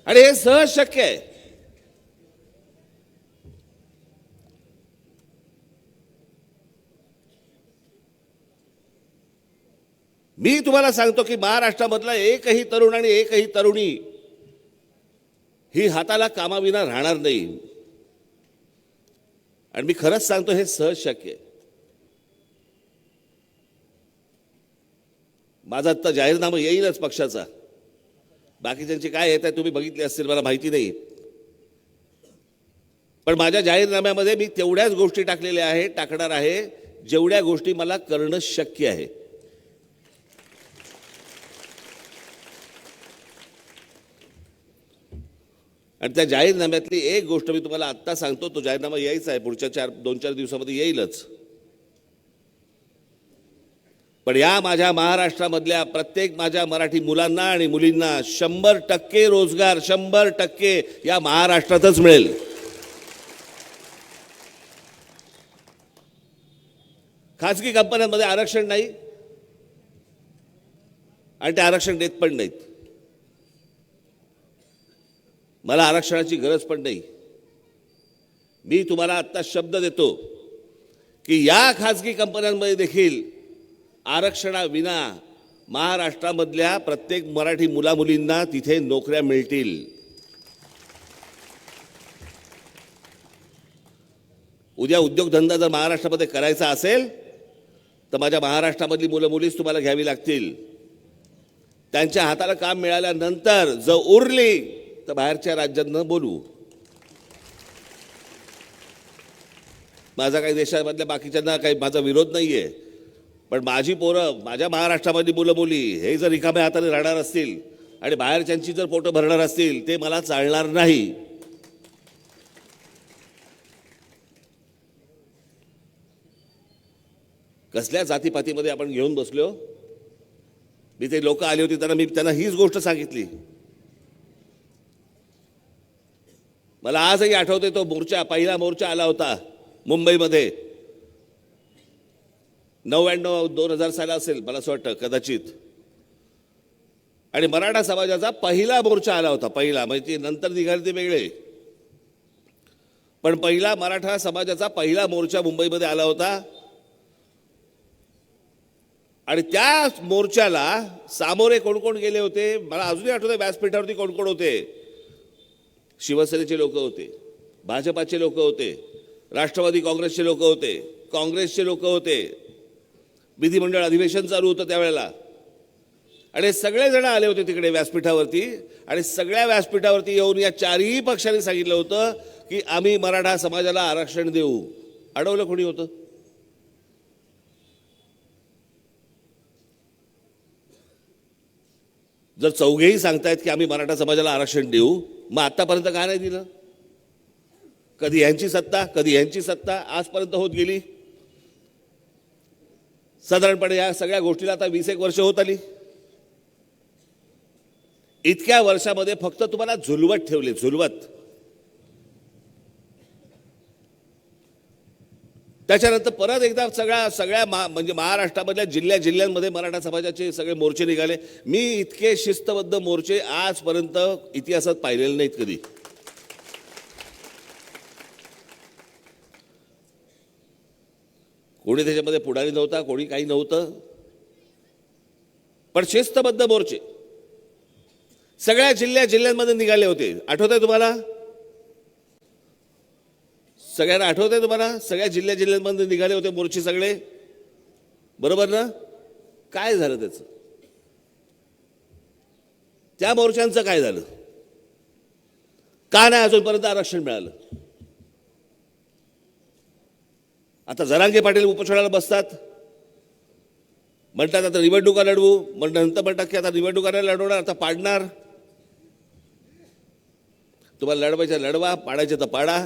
आणि हे सहज शक्य आहे. मी तुम्हाला सांगतो की महाराष्ट्रामधला एकही तरुण आणि एकही तरुणी ही हाताला कामाविना राहणार नाही. आणि मी खरंच सांगतो, हे सहज शक्य आहे. माझा आता जाहीरनामा येईलच पक्षाचा. बाकीच्यांचे काय येत आहे तुम्ही बघितले असतील, मला माहिती नाही. पण माझ्या जाहीरनाम्यामध्ये मी तेवढ्याच गोष्टी टाकलेल्या आहेत, टाकणार आहे जेवढ्या गोष्टी मला करणं शक्य आहे. आणि त्या जाहीरनाम्यातली एक गोष्ट मी तुम्हाला आत्ता सांगतो, तो जाहीरनामा यायचा आहे, पुढच्या 2-4 दिवसामध्ये येईलच. पण या माझ्या महाराष्ट्रामधल्या प्रत्येक माझ्या मराठी मुलांना आणि मुलींना 100% रोजगार 100% या महाराष्ट्रातच मिळेल. खाजगी कंपन्यांमध्ये आरक्षण नाही आणि ते आरक्षण देत पण नाहीत. मला आरक्षणाची गरज पण नाही. मी तुम्हाला आत्ता शब्द देतो की या खाजगी कंपन्यांमध्ये देखील आरक्षणाविना महाराष्ट्रामधल्या प्रत्येक मराठी मुलामुलींना तिथे नोकऱ्या मिळतील. उद्या उद्योगधंदा जर महाराष्ट्रामध्ये करायचा असेल तर माझ्या महाराष्ट्रामधली मुलं मुलीच तुम्हाला घ्यावी लागतील. त्यांच्या हाताला काम मिळाल्यानंतर जर उरली तर बाहेरच्या राज्यांना बोलू. माझा काही देशामधल्या बाकीच्यांना काही माझा विरोध नाहीये, पण माझी पोरं, माझ्या महाराष्ट्रामधली मुलं मुली हे जर रिकाम्या हाताने राहणार असतील आणि बाहेरच्यांची जर पोटं भरणार असतील, ते मला चालणार नाही. कसल्या जातीपातीमध्ये आपण घेऊन बसलो. मी ते लोक आले होते मी त्यांना हीच गोष्ट सांगितली. मला आजही आठवते तो मोर्चा, पहिला मोर्चा आला होता मुंबईमध्ये 99-2000 साला असेल मला असं वाटतं कदाचित. आणि मराठा समाजाचा पहिला मोर्चा आला होता, पहिला. म्हणजे नंतर निघाले ते वेगळे, पण पहिला मराठा समाजाचा पहिला मोर्चा मुंबईमध्ये आला होता. आणि त्या मोर्चाला सामोरे कोण कोण गेले होते मला अजूनही आठवतं. व्यासपीठावरती कोण कोण होते. शिवसेनेचे लोक होते, भाजपाचे लोक होते, राष्ट्रवादी काँग्रेसचे लोक होते, काँग्रेसचे लोक होते. विधिमंडळ अधिवेशन चालू होतं त्यावेळेला आणि सगळे जण आले होते तिकडे व्यासपीठावरती. आणि सगळ्या व्यासपीठावरती येऊन या चारही पक्षांनी सांगितलं होतं की आम्ही मराठा समाजाला आरक्षण देऊ. अडवलं कोणी होतं? जर चौघेही सांगतायत की आम्ही मराठा समाजाला आरक्षण देऊ, मग आतापर्यंत का नाही दिलं? कधी यांची सत्ता, कधी यांची सत्ता आजपर्यंत होत गेली. साधारणपणे या सगळ्या गोष्टीला आता 20-1 वर्ष होत आली. इतक्या वर्षामध्ये फक्त तुम्हाला झुलवत ठेवले, झुलवत. त्याच्यानंतर परत एकदा सगळ्या म्हणजे महाराष्ट्रामधल्या जिल्ह्यांमध्ये मराठा समाजाचे सगळे मोर्चे निघाले. मी इतके शिस्तबद्ध मोर्चे आजपर्यंत इतिहासात पाहिलेले नाहीत कधी. कोणी त्याच्यामध्ये पुढारी नव्हता, कोणी काही नव्हतं, पण शिस्तबद्ध मोर्चे सगळ्या जिल्ह्यांमध्ये निघाले होते. आठवतंय तुम्हाला? सगळ्यांना आठवतंय तुम्हाला? सगळ्या जिल्ह्यांमध्ये निघाले होते मोर्चे सगळे, बरोबर ना? काय झालं त्याचं? त्या मोर्चांचं काय झालं? का नाही अजूनपर्यंत आरक्षण मिळालं? आता जरांगे पाटील उपोषणाला बसतात, म्हणतात आता निवडणुका लढवू, मग नंतर म्हणतात की आता निवडणुका नाही लढवणार, आता पाडणार. तुम्हाला लढवायचं लढवा, पाडायचं तर पाडा.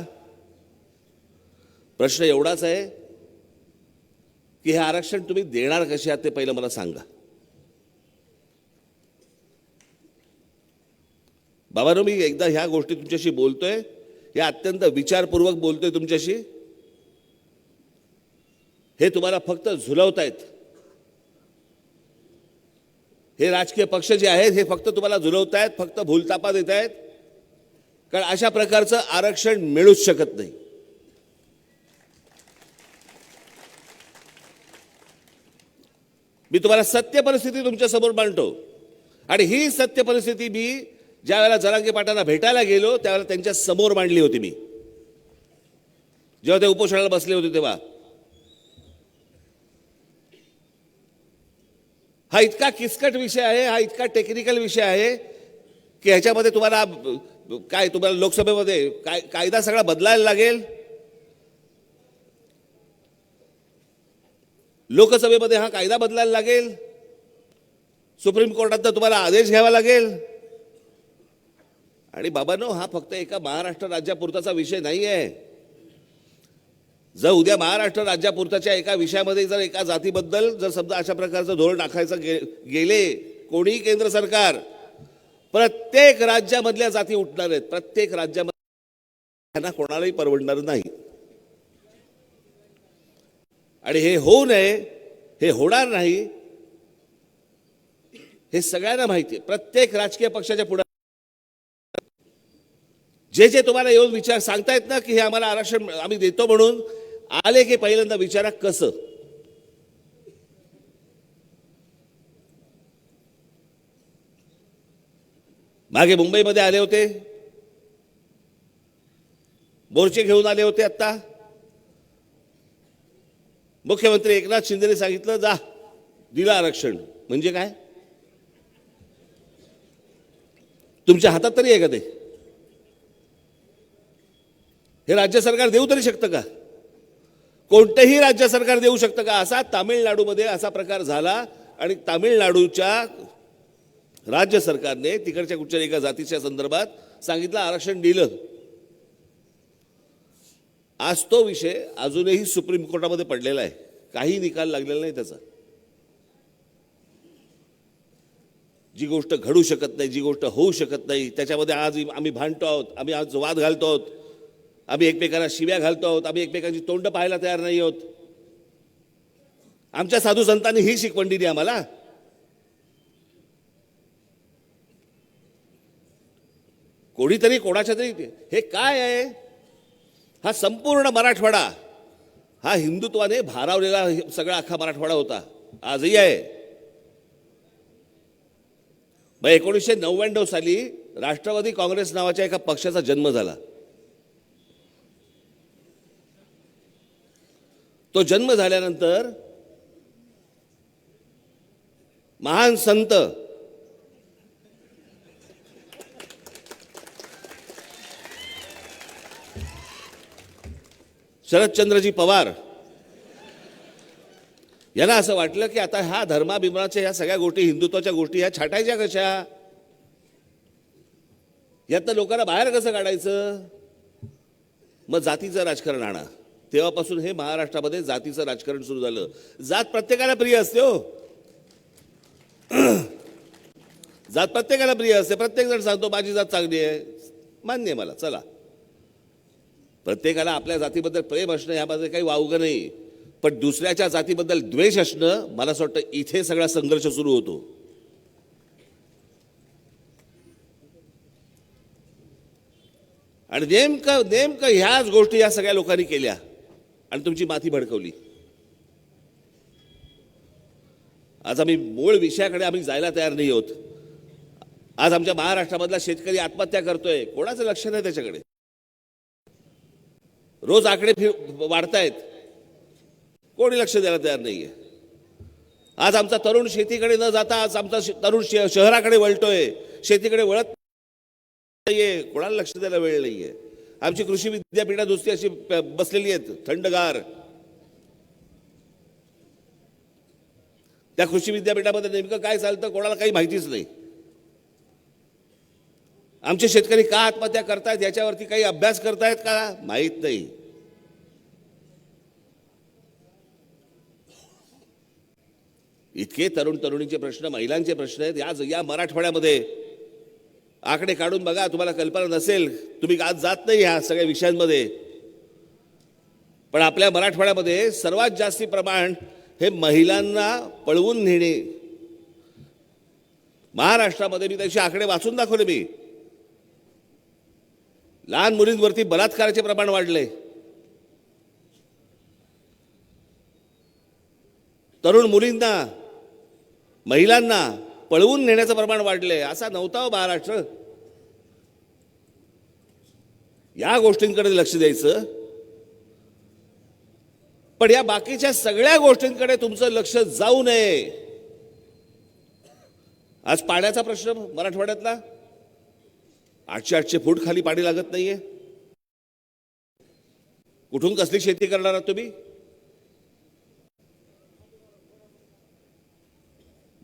प्रश्न एवढाच आहे की हे आरक्षण तुम्ही देणार कसे आहात ते पहिलं मला सांगा. बाबांनो, मी एकदा ह्या गोष्टी तुमच्याशी बोलतोय, हे अत्यंत विचारपूर्वक बोलतोय तुमच्याशी. हे तुम्हाला फक्त झुलवतायत. हे राजकीय पक्ष जे आहेत हे फक्त तुम्हाला झुलवतायत, फक्त भूलतापा देत आहेत. कारण अशा प्रकारचं आरक्षण मिळूच शकत नाही. मी तुम्हाला सत्य परिस्थिती तुमच्या समोर मांडतो, आणि ही सत्य परिस्थिती मी ज्या वेळेला जरांगे पाटलांना भेटायला गेलो त्यावेळेला त्यांच्या समोर मांडली होती. मी जेव्हा ते उपोषणाला बसले होते तेव्हा. हा इतका किचकट विषय आहे, हा इतका टेक्निकल विषय आहे की ह्याच्यामध्ये तुम्हाला काय, तुम्हाला लोकसभेमध्ये कायदा सगळा बदलायला लागेल, लोकसभेमध्ये हा कायदा बदलायला लागेल, सुप्रीम कोर्टात तुम्हाला आदेश घ्यावा लागेल. आणि बाबांनो, हा फक्त एका महाराष्ट्र राज्यापुरताचा विषय नाही आहे. जर उद्या महाराष्ट्र राज्यापुरताच्या एका विषयामध्ये जर एका जातीबद्दल जर समजा अशा प्रकारचं धोरण आखायचं गेले कोणी केंद्र सरकार, प्रत्येक राज्यामधल्या जाती उठणार आहेत. प्रत्येक राज्यामध्ये त्यांना कोणालाही परवडणार नाही. आणि हे होऊ नये, हे होणार नाही, हे सगळ्यांना माहिती आहे. प्रत्येक राजकीय पक्षाच्या पुढे जे जे तुम्हाला येऊन विचार सांगतायत ना की हे आम्हाला आरक्षण आम्ही देतो म्हणून, आले की पहिल्यांदा विचारा कसं. मागे मुंबईमध्ये आले होते, मोर्चे घेऊन आले होते. आता मुख्यमंत्री एकनाथ शिंदेने सांगितलं जा दिलं आरक्षण. म्हणजे काय, तुमच्या हातात तरी आहे का ते? हे राज्य सरकार देऊ तरी शकतं का? कोणतेही राज्य सरकार देऊ शकतं का? असा तामिळनाडूमध्ये असा प्रकार झाला, आणि तामिळनाडूच्या राज्य सरकारने तिकडच्या कुठच्या एका जातीच्या संदर्भात सांगितलं आरक्षण दिलं. आज तो विषय अजूनही सुप्रीम कोर्टामध्ये पडलेला आहे, काही निकाल लागलेला नाही त्याचा. जी गोष्ट घडू शकत नाही, जी गोष्ट होऊ शकत नाही, त्याच्यामध्ये आज आम्ही भांडतो आहोत, आम्ही आज वाद घालतो आहोत, आम्ही एकमेकांना शिव्या घालतो आहोत, आम्ही एकमेकांची तोंड पाहायला तयार नाही आहोत. आमच्या साधू संतांनी ही शिकवण दिली आम्हाला. कोणीतरी कोणाच्या तरी, हे काय आहे, हा संपूर्ण मराठवाडा हा हिंदुत्वाने भारावलेला सगळा अख्खा मराठवाडा होता, आजही आहे. मग 1999 साली राष्ट्रवादी काँग्रेस नावाच्या एका पक्षाचा जन्म झाला. तो जन्म झाल्यानंतर महान संत शरदचंद्रजी पवार यांना असं वाटलं की आता ह्या धर्माभिमानाच्या ह्या सगळ्या गोष्टी, हिंदुत्वाच्या गोष्टी ह्या छाटायच्या कशा, यातनं लोकांना बाहेर कसं काढायचं. मग जातीचं राजकारण आणा. तेव्हापासून हे महाराष्ट्रामध्ये जातीचं राजकारण सुरू झालं. जात प्रत्येकाला प्रिय असते हो, जात प्रत्येकाला प्रिय असते. प्रत्येक जण सांगतो माझी जात चांगली आहे, मान्य आहे मला, चला. प्रत्येकाला आपल्या जातीबद्दल प्रेम असणं यामध्ये काही वावगं नाही, पण दुसऱ्याच्या जातीबद्दल द्वेष असणं, मला असं वाटतं इथे सगळा संघर्ष सुरू होतो. आणि नेमकं ह्याच गोष्टी या सगळ्या लोकांनी केल्या आणि तुमची माथी भडकवली. आज आम्ही मूळ विषयाकडे आम्ही जायला तयार नाही आहोत. आज आमच्या महाराष्ट्रामधला शेतकरी आत्महत्या करतोय, कोणाचं लक्ष नाही त्याच्याकडे. रोज आकडे वाढतायत, कोणी लक्ष द्यायला तयार नाहीये. आज आमचा तरुण शेतीकडे न जाता आज आमचा तरुण शहराकडे वळतोय, शेतीकडे वळत नाहीये, कोणाला लक्ष द्यायला वेळ नाहीये. आमची कृषी विद्यापीठं दुसरी अशी बसलेली आहेत थंडगार, त्या कृषी विद्यापीठामध्ये नेमकं काय चालतं कोणाला काही माहितीच नाही. आमचे शेतकरी का आत्महत्या करतायत याच्यावरती काही अभ्यास करतायत का माहीत नाही. इतके तरुण तरुणीचे प्रश्न, महिलांचे प्रश्न आहेत. या मराठवाड्यामध्ये आकडे काढून बघा, तुम्हाला कल्पना नसेल, तुम्ही आज जात नाही ह्या सगळ्या विषयांमध्ये, पण आपल्या मराठवाड्यामध्ये सर्वात जास्ती प्रमाण हे महिलांना पळवून नेणे. महाराष्ट्रामध्ये मी त्याचे आकडे वाचून दाखवले. मी लहान मुलींवरती बलात्काराचे प्रमाण वाढले, तरुण मुलींना, महिलांना पळवून नेण्याचं प्रमाण वाढले. असा नव्हता हो महाराष्ट्र. या गोष्टींकडे लक्ष द्यायचं, पण या बाकीच्या सगळ्या गोष्टींकडे तुमचं लक्ष जाऊ नये. आज पाण्याचा प्रश्न मराठवाड्यातला, 800 फूट खाली पाणी लागत नाहीये. कुठून कसली शेती करणार आहात तुम्ही?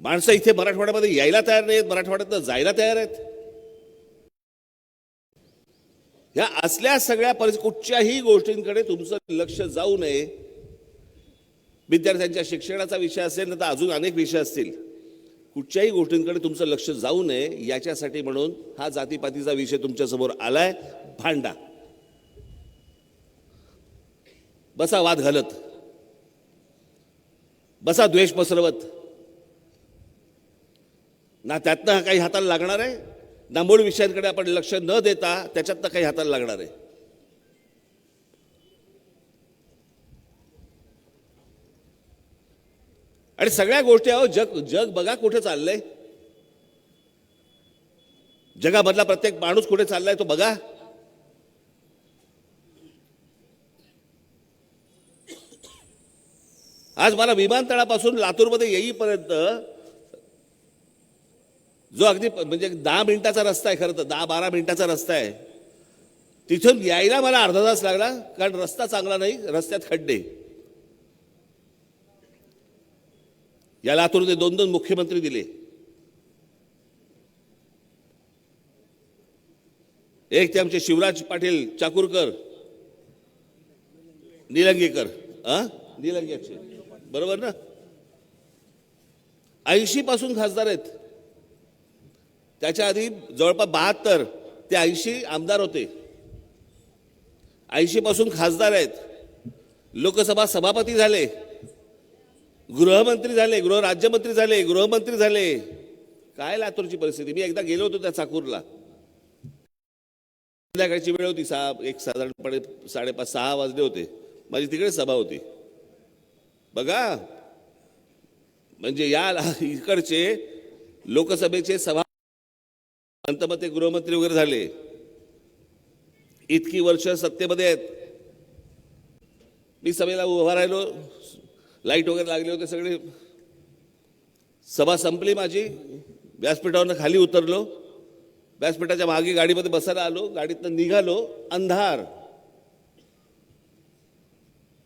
माणसं इथे मराठवाड्यामध्ये यायला तयार नाहीत, मराठवाड्यातनं जायला तयार आहेत. या असल्या सगळ्या कुठच्याही गोष्टींकडे तुमचं लक्ष जाऊ नये. विद्यार्थ्यांच्या शिक्षणाचा विषय असेल ना, तर अजून अनेक विषय असतील. कुठच्याही गोष्टींकडे तुमचं लक्ष जाऊ नये याच्यासाठी म्हणून हा जातीपातीचा विषय तुमच्यासमोर आलाय. भांडा, बसा वाद घालत, बसा द्वेष पसरवत. ना त्यातनं काही हाताला लागणार आहे, ना मूळ विषयांकडे आपण लक्ष न देता त्याच्यातनं काही हाताला लागणार आहे. आणि सगळ्या गोष्टी अहो, जग बघा कुठे चाललंय. जगामधला प्रत्येक माणूस कुठे चाललाय तो बघा. आज मला विमानतळापासून लातूरमध्ये येईपर्यंत जो अगदी म्हणजे 10 मिनिटाचा रस्ता आहे, खरं तर 10-12 मिनिटाचा रस्ता आहे, तिथून यायला मला अर्धा तास लागला, कारण रस्ता चांगला नाही, रस्त्यात खड्डे. या लातूरने 2 मुख्यमंत्री दिले. एक ते आमचे शिवराज पाटील चाकूरकर, निलंगेकर, निलंगेचे बरोबर ना, 80 पासून खासदार आहेत. त्याच्या आधी जवळपास 72 ते 80 आमदार होते. 80 पासून खासदार आहेत, लोकसभा सभापती झाले, गृहमंत्री झाले, गृहराज्यमंत्री झाले, गृहमंत्री झाले. काय लातूरची परिस्थिती. मी एकदा गेलो होतो त्या चाकूरला, संध्याकाळची वेळ होती, साधारणपणे 5:30-6 वाजले होते. माझी तिकडे सभा होती. बघा, म्हणजे या इकडचे लोकसभेचे सभा मग ते गृहमंत्री वगैरे झाले. इतकी वर्ष सत्तेमध्ये आहेत. मी सभेला उभा राहिलो, लाईट वगैरे लागले होते सगळे. सभा संपली माझी, व्यासपीठावरनं खाली उतरलो, व्यासपीठाच्या मागे गाडीमध्ये बसायला आलो, गाडीतनं निघालो, अंधार,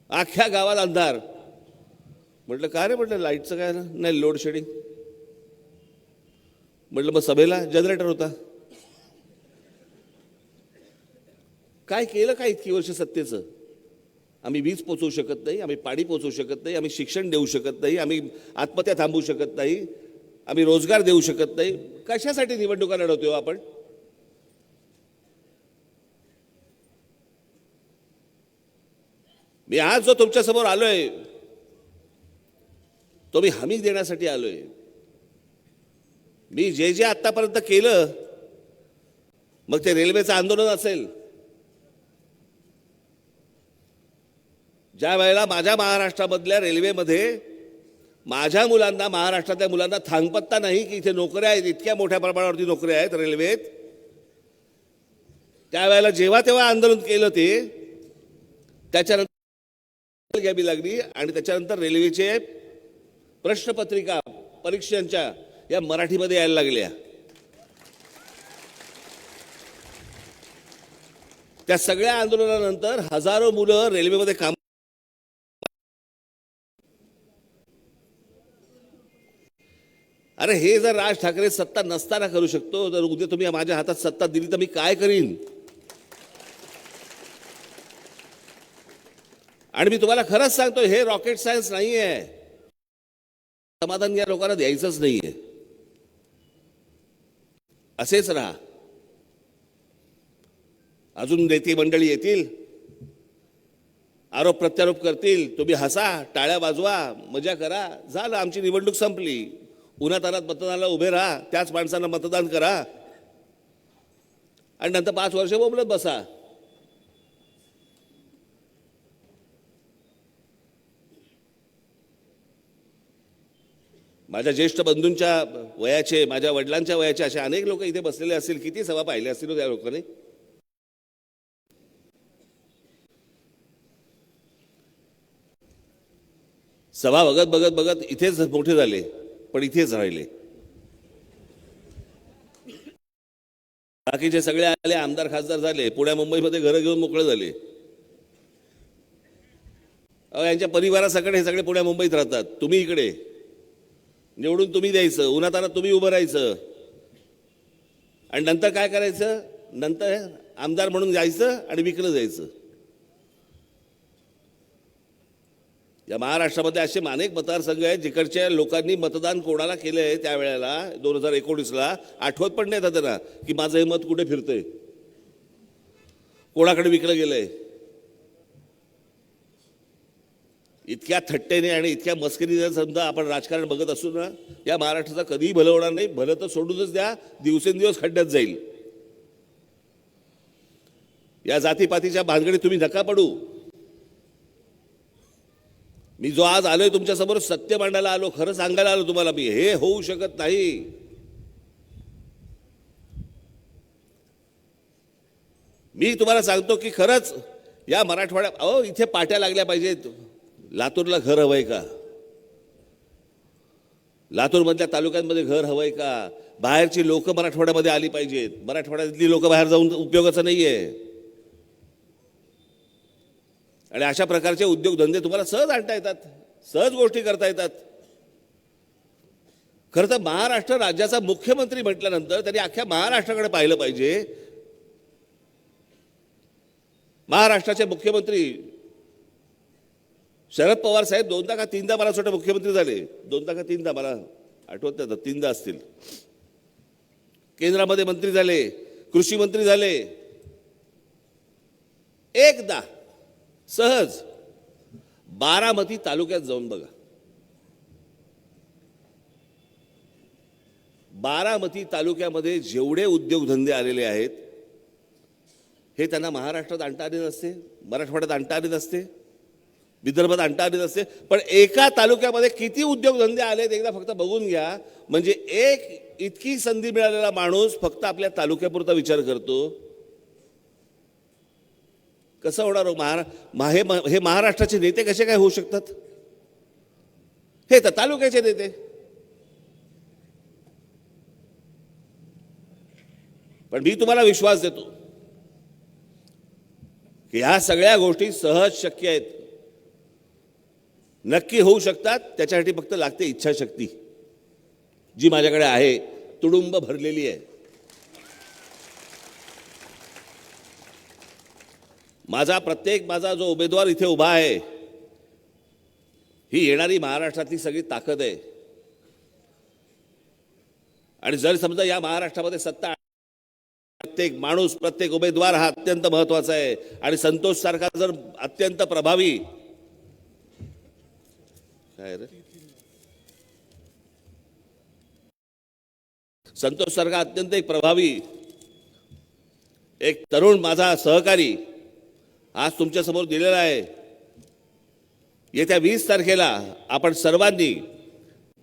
अख्ख्या गावात अंधार. म्हटलं का रे, म्हटलं लाईटचं काय नाही, लोड शेडिंग. म्हटलं मग सभेला जनरेटर होता. काय केलं काय इतकी वर्ष सत्तेचं? आम्ही वीज पोचवू शकत नाही, आम्ही पाणी पोचवू शकत नाही, आम्ही शिक्षण देऊ शकत नाही, आम्ही आत्महत्या थांबवू शकत नाही, आम्ही रोजगार देऊ शकत नाही. कशासाठी निवडणुका लढवतोय आपण? मी आज जो तुमच्या समोर आलोय तो मी हमी देण्यासाठी आलोय. मी जे आतापर्यंत केलं, मग ते रेल्वेचं आंदोलन असेल, ज्या वेळेला माझ्या महाराष्ट्रामधल्या रेल्वेमध्ये माझ्या मुलांना, महाराष्ट्रातल्या मुलांना थांगपत्ता नाही की इथे नोकऱ्या आहेत, इतक्या मोठ्या प्रमाणावरती नोकऱ्या आहेत रेल्वेत, त्यावेळेला जेव्हा तेव्हा आंदोलन केलं, ते त्याच्यानंतर घ्यावी लागली. आणि त्याच्यानंतर रेल्वेचे प्रश्नपत्रिका परीक्षांच्या या मराठीमध्ये यायला लागल्या. त्या सगळ्या आंदोलनानंतर हजारो मुलं रेल्वेमध्ये काम. अरे हे जर राज ठाकरे सत्ता नसताना करू शकतो, जर उद्या तुम्ही माझ्या हातात सत्ता दिली तर मी काय करीन? आणि मी तुम्हाला खरंच सांगतो, हे रॉकेट सायन्स नाहीये. समाधान या लोकांना द्यायचंच नाहीये. असेच राहा. अजून नेते मंडळी येतील, आरोप प्रत्यारोप करतील, तुम्ही हसा, टाळ्या वाजवा, मजा करा, झालं, आमची निवडणूक संपली. उन्हातान्हात मतदानाला उभे राहा, त्याच माणसांना मतदान करा आणि नंतर 5 वर्ष बोंबलत बसा. माझ्या ज्येष्ठ बंधूंच्या वयाचे, माझ्या वडिलांच्या वयाचे असे अनेक लोक इथे बसलेले असतील. किती सभा पाहिल्या असतील त्या लोकांनी. सभा बघत बघत बघत इथेच मोठे झाले, पण इथेच राहिले. बाकीचे सगळे आले, आमदार खासदार झाले, पुण्या मुंबईमध्ये घरं घेऊन मोकळे झाले. यांच्या परिवारासकट हे सगळे पुण्या मुंबईत राहतात. तुम्ही इकडे निवडून तुम्ही द्यायचं, उन्हातान्हात तुम्ही उभं राहायचं आणि नंतर काय करायचं? नंतर आमदार म्हणून जायचं आणि विकलं जायचं. या महाराष्ट्रामध्ये असे अनेक मतदारसंघ आहेत जिकडच्या लोकांनी मतदान कोणाला केलंय त्यावेळेला 2019ला आठवत पण नाही त्यांना की माझं हे मत कुठे फिरतंय, कोणाकडे विकलं गेलंय. इतक्या थट्टेने आणि इतक्या मस्करीने समजा आपण राजकारण बघत असू ना, या महाराष्ट्राचा कधीही भलं होणार नाही. भलं तर सोडूनच द्या, दिवसेंदिवस खड्ड्यात जाईल. या जातीपातीच्या भानगडीत तुम्ही नका पडू. मी जो आज आलोय तुमच्या समोर सत्य मांडायला आलो, खरं सांगायला आलो तुम्हाला. मी हे होऊ शकत नाही. मी तुम्हाला सांगतो की खरंच या मराठवाड्यात इथे पाट्या लागल्या पाहिजेत. लातूरला घर हवंय का? लातूरमधल्या तालुक्यांमध्ये घर हवंय का? बाहेरची लोक मराठवाड्यामध्ये आली पाहिजेत. मराठवाड्यातली लोक बाहेर जाऊन उपयोगाचं नाहीये. आणि अशा प्रकारचे उद्योगधंदे तुम्हाला सहज आणता येतात, सहज गोष्टी करता येतात. खरं तर महाराष्ट्र राज्याचा मुख्यमंत्री म्हटल्यानंतर त्यांनी अख्ख्या महाराष्ट्राकडे पाहिलं पाहिजे. महाराष्ट्राचे मुख्यमंत्री शरद पवार साहेब 2दा का 3दा मला वाटतं मुख्यमंत्री झाले. 2दा का 3दा मला आठवत नाही, 3दा असतील. केंद्रामध्ये मंत्री झाले, कृषी मंत्री झाले. एकदा सहज बारामती तालुक्यात जाऊन बघा. बारामती तालुक्यामध्ये जेवढे उद्योगधंदे आलेले आहेत हे त्यांना महाराष्ट्रात आणता आले नसते, मराठवाड्यात आणता आले नसते, विदर्भात आणता आले नसते. पण एका तालुक्यामध्ये किती उद्योगधंदे आलेत एकदा फक्त बघून घ्या. म्हणजे एक इतकी संधी मिळालेला माणूस फक्त आपल्या तालुक्यापुरता विचार करतो. कसं होणार हो? हे महाराष्ट्राचे नेते कसे काय होऊ शकतात? हे तर तालुक्याचे नेते. पण मी तुम्हाला विश्वास देतो की ह्या सगळ्या गोष्टी सहज शक्य आहेत, नक्की होऊ शकतात. त्याच्यासाठी फक्त लागते इच्छाशक्ती, जी माझ्याकडे आहे, तुडुंब भरलेली आहे. माझा जो उमेदवार इथे उभा आहे ही येणारी महाराष्ट्रातली सगळी ताकद आहे. आणि जर समजा या महाराष्ट्रामध्ये सत्ता, प्रत्येक माणूस, प्रत्येक उमेदवार हा अत्यंत महत्वाचा आहे. आणि संतोष सारखा जर अत्यंत प्रभावी संतोष सारखा अत्यंत एक प्रभावी एक तरुण माझा सहकारी आज तुमच्या समोर दिलेला आहे. येत्या 20 तारखेला आपण सर्वांनी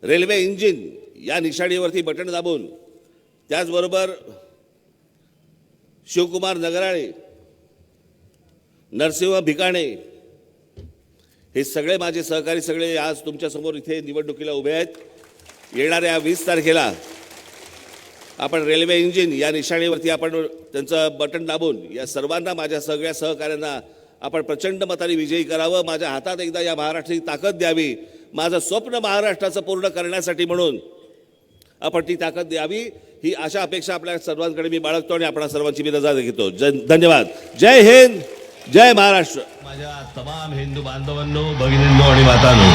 रेल्वे इंजिन या निशाणीवरती बटन दाबून, त्याचबरोबर शिवकुमार नगराळे, नरसिंह भिकाणे हे सगळे माझे सहकारी सगळे आज तुमच्या समोर इथे निवडणुकीला उभे आहेत. येणाऱ्या 20 तारखेला आपण रेल्वे इंजिन या निशाणीवरती आपण त्यांचं बटन दाबून या सर्वांना, माझ्या सगळ्या सहकाऱ्यांना आपण प्रचंड मताने विजयी करावं. माझ्या हातात एकदा या महाराष्ट्राची ताकद द्यावी. माझं स्वप्न महाराष्ट्राचं पूर्ण करण्यासाठी म्हणून आपण ती ताकद द्यावी ही अशा अपेक्षा आपल्या सर्वांकडे मी बाळगतो आणि आपणा सर्वांची मी रजा घेतो. धन्यवाद. जय हिंद, जय महाराष्ट्र. माझ्या तमाम हिंदू बांधवांनो, भगिनींनो आणि मातांनो,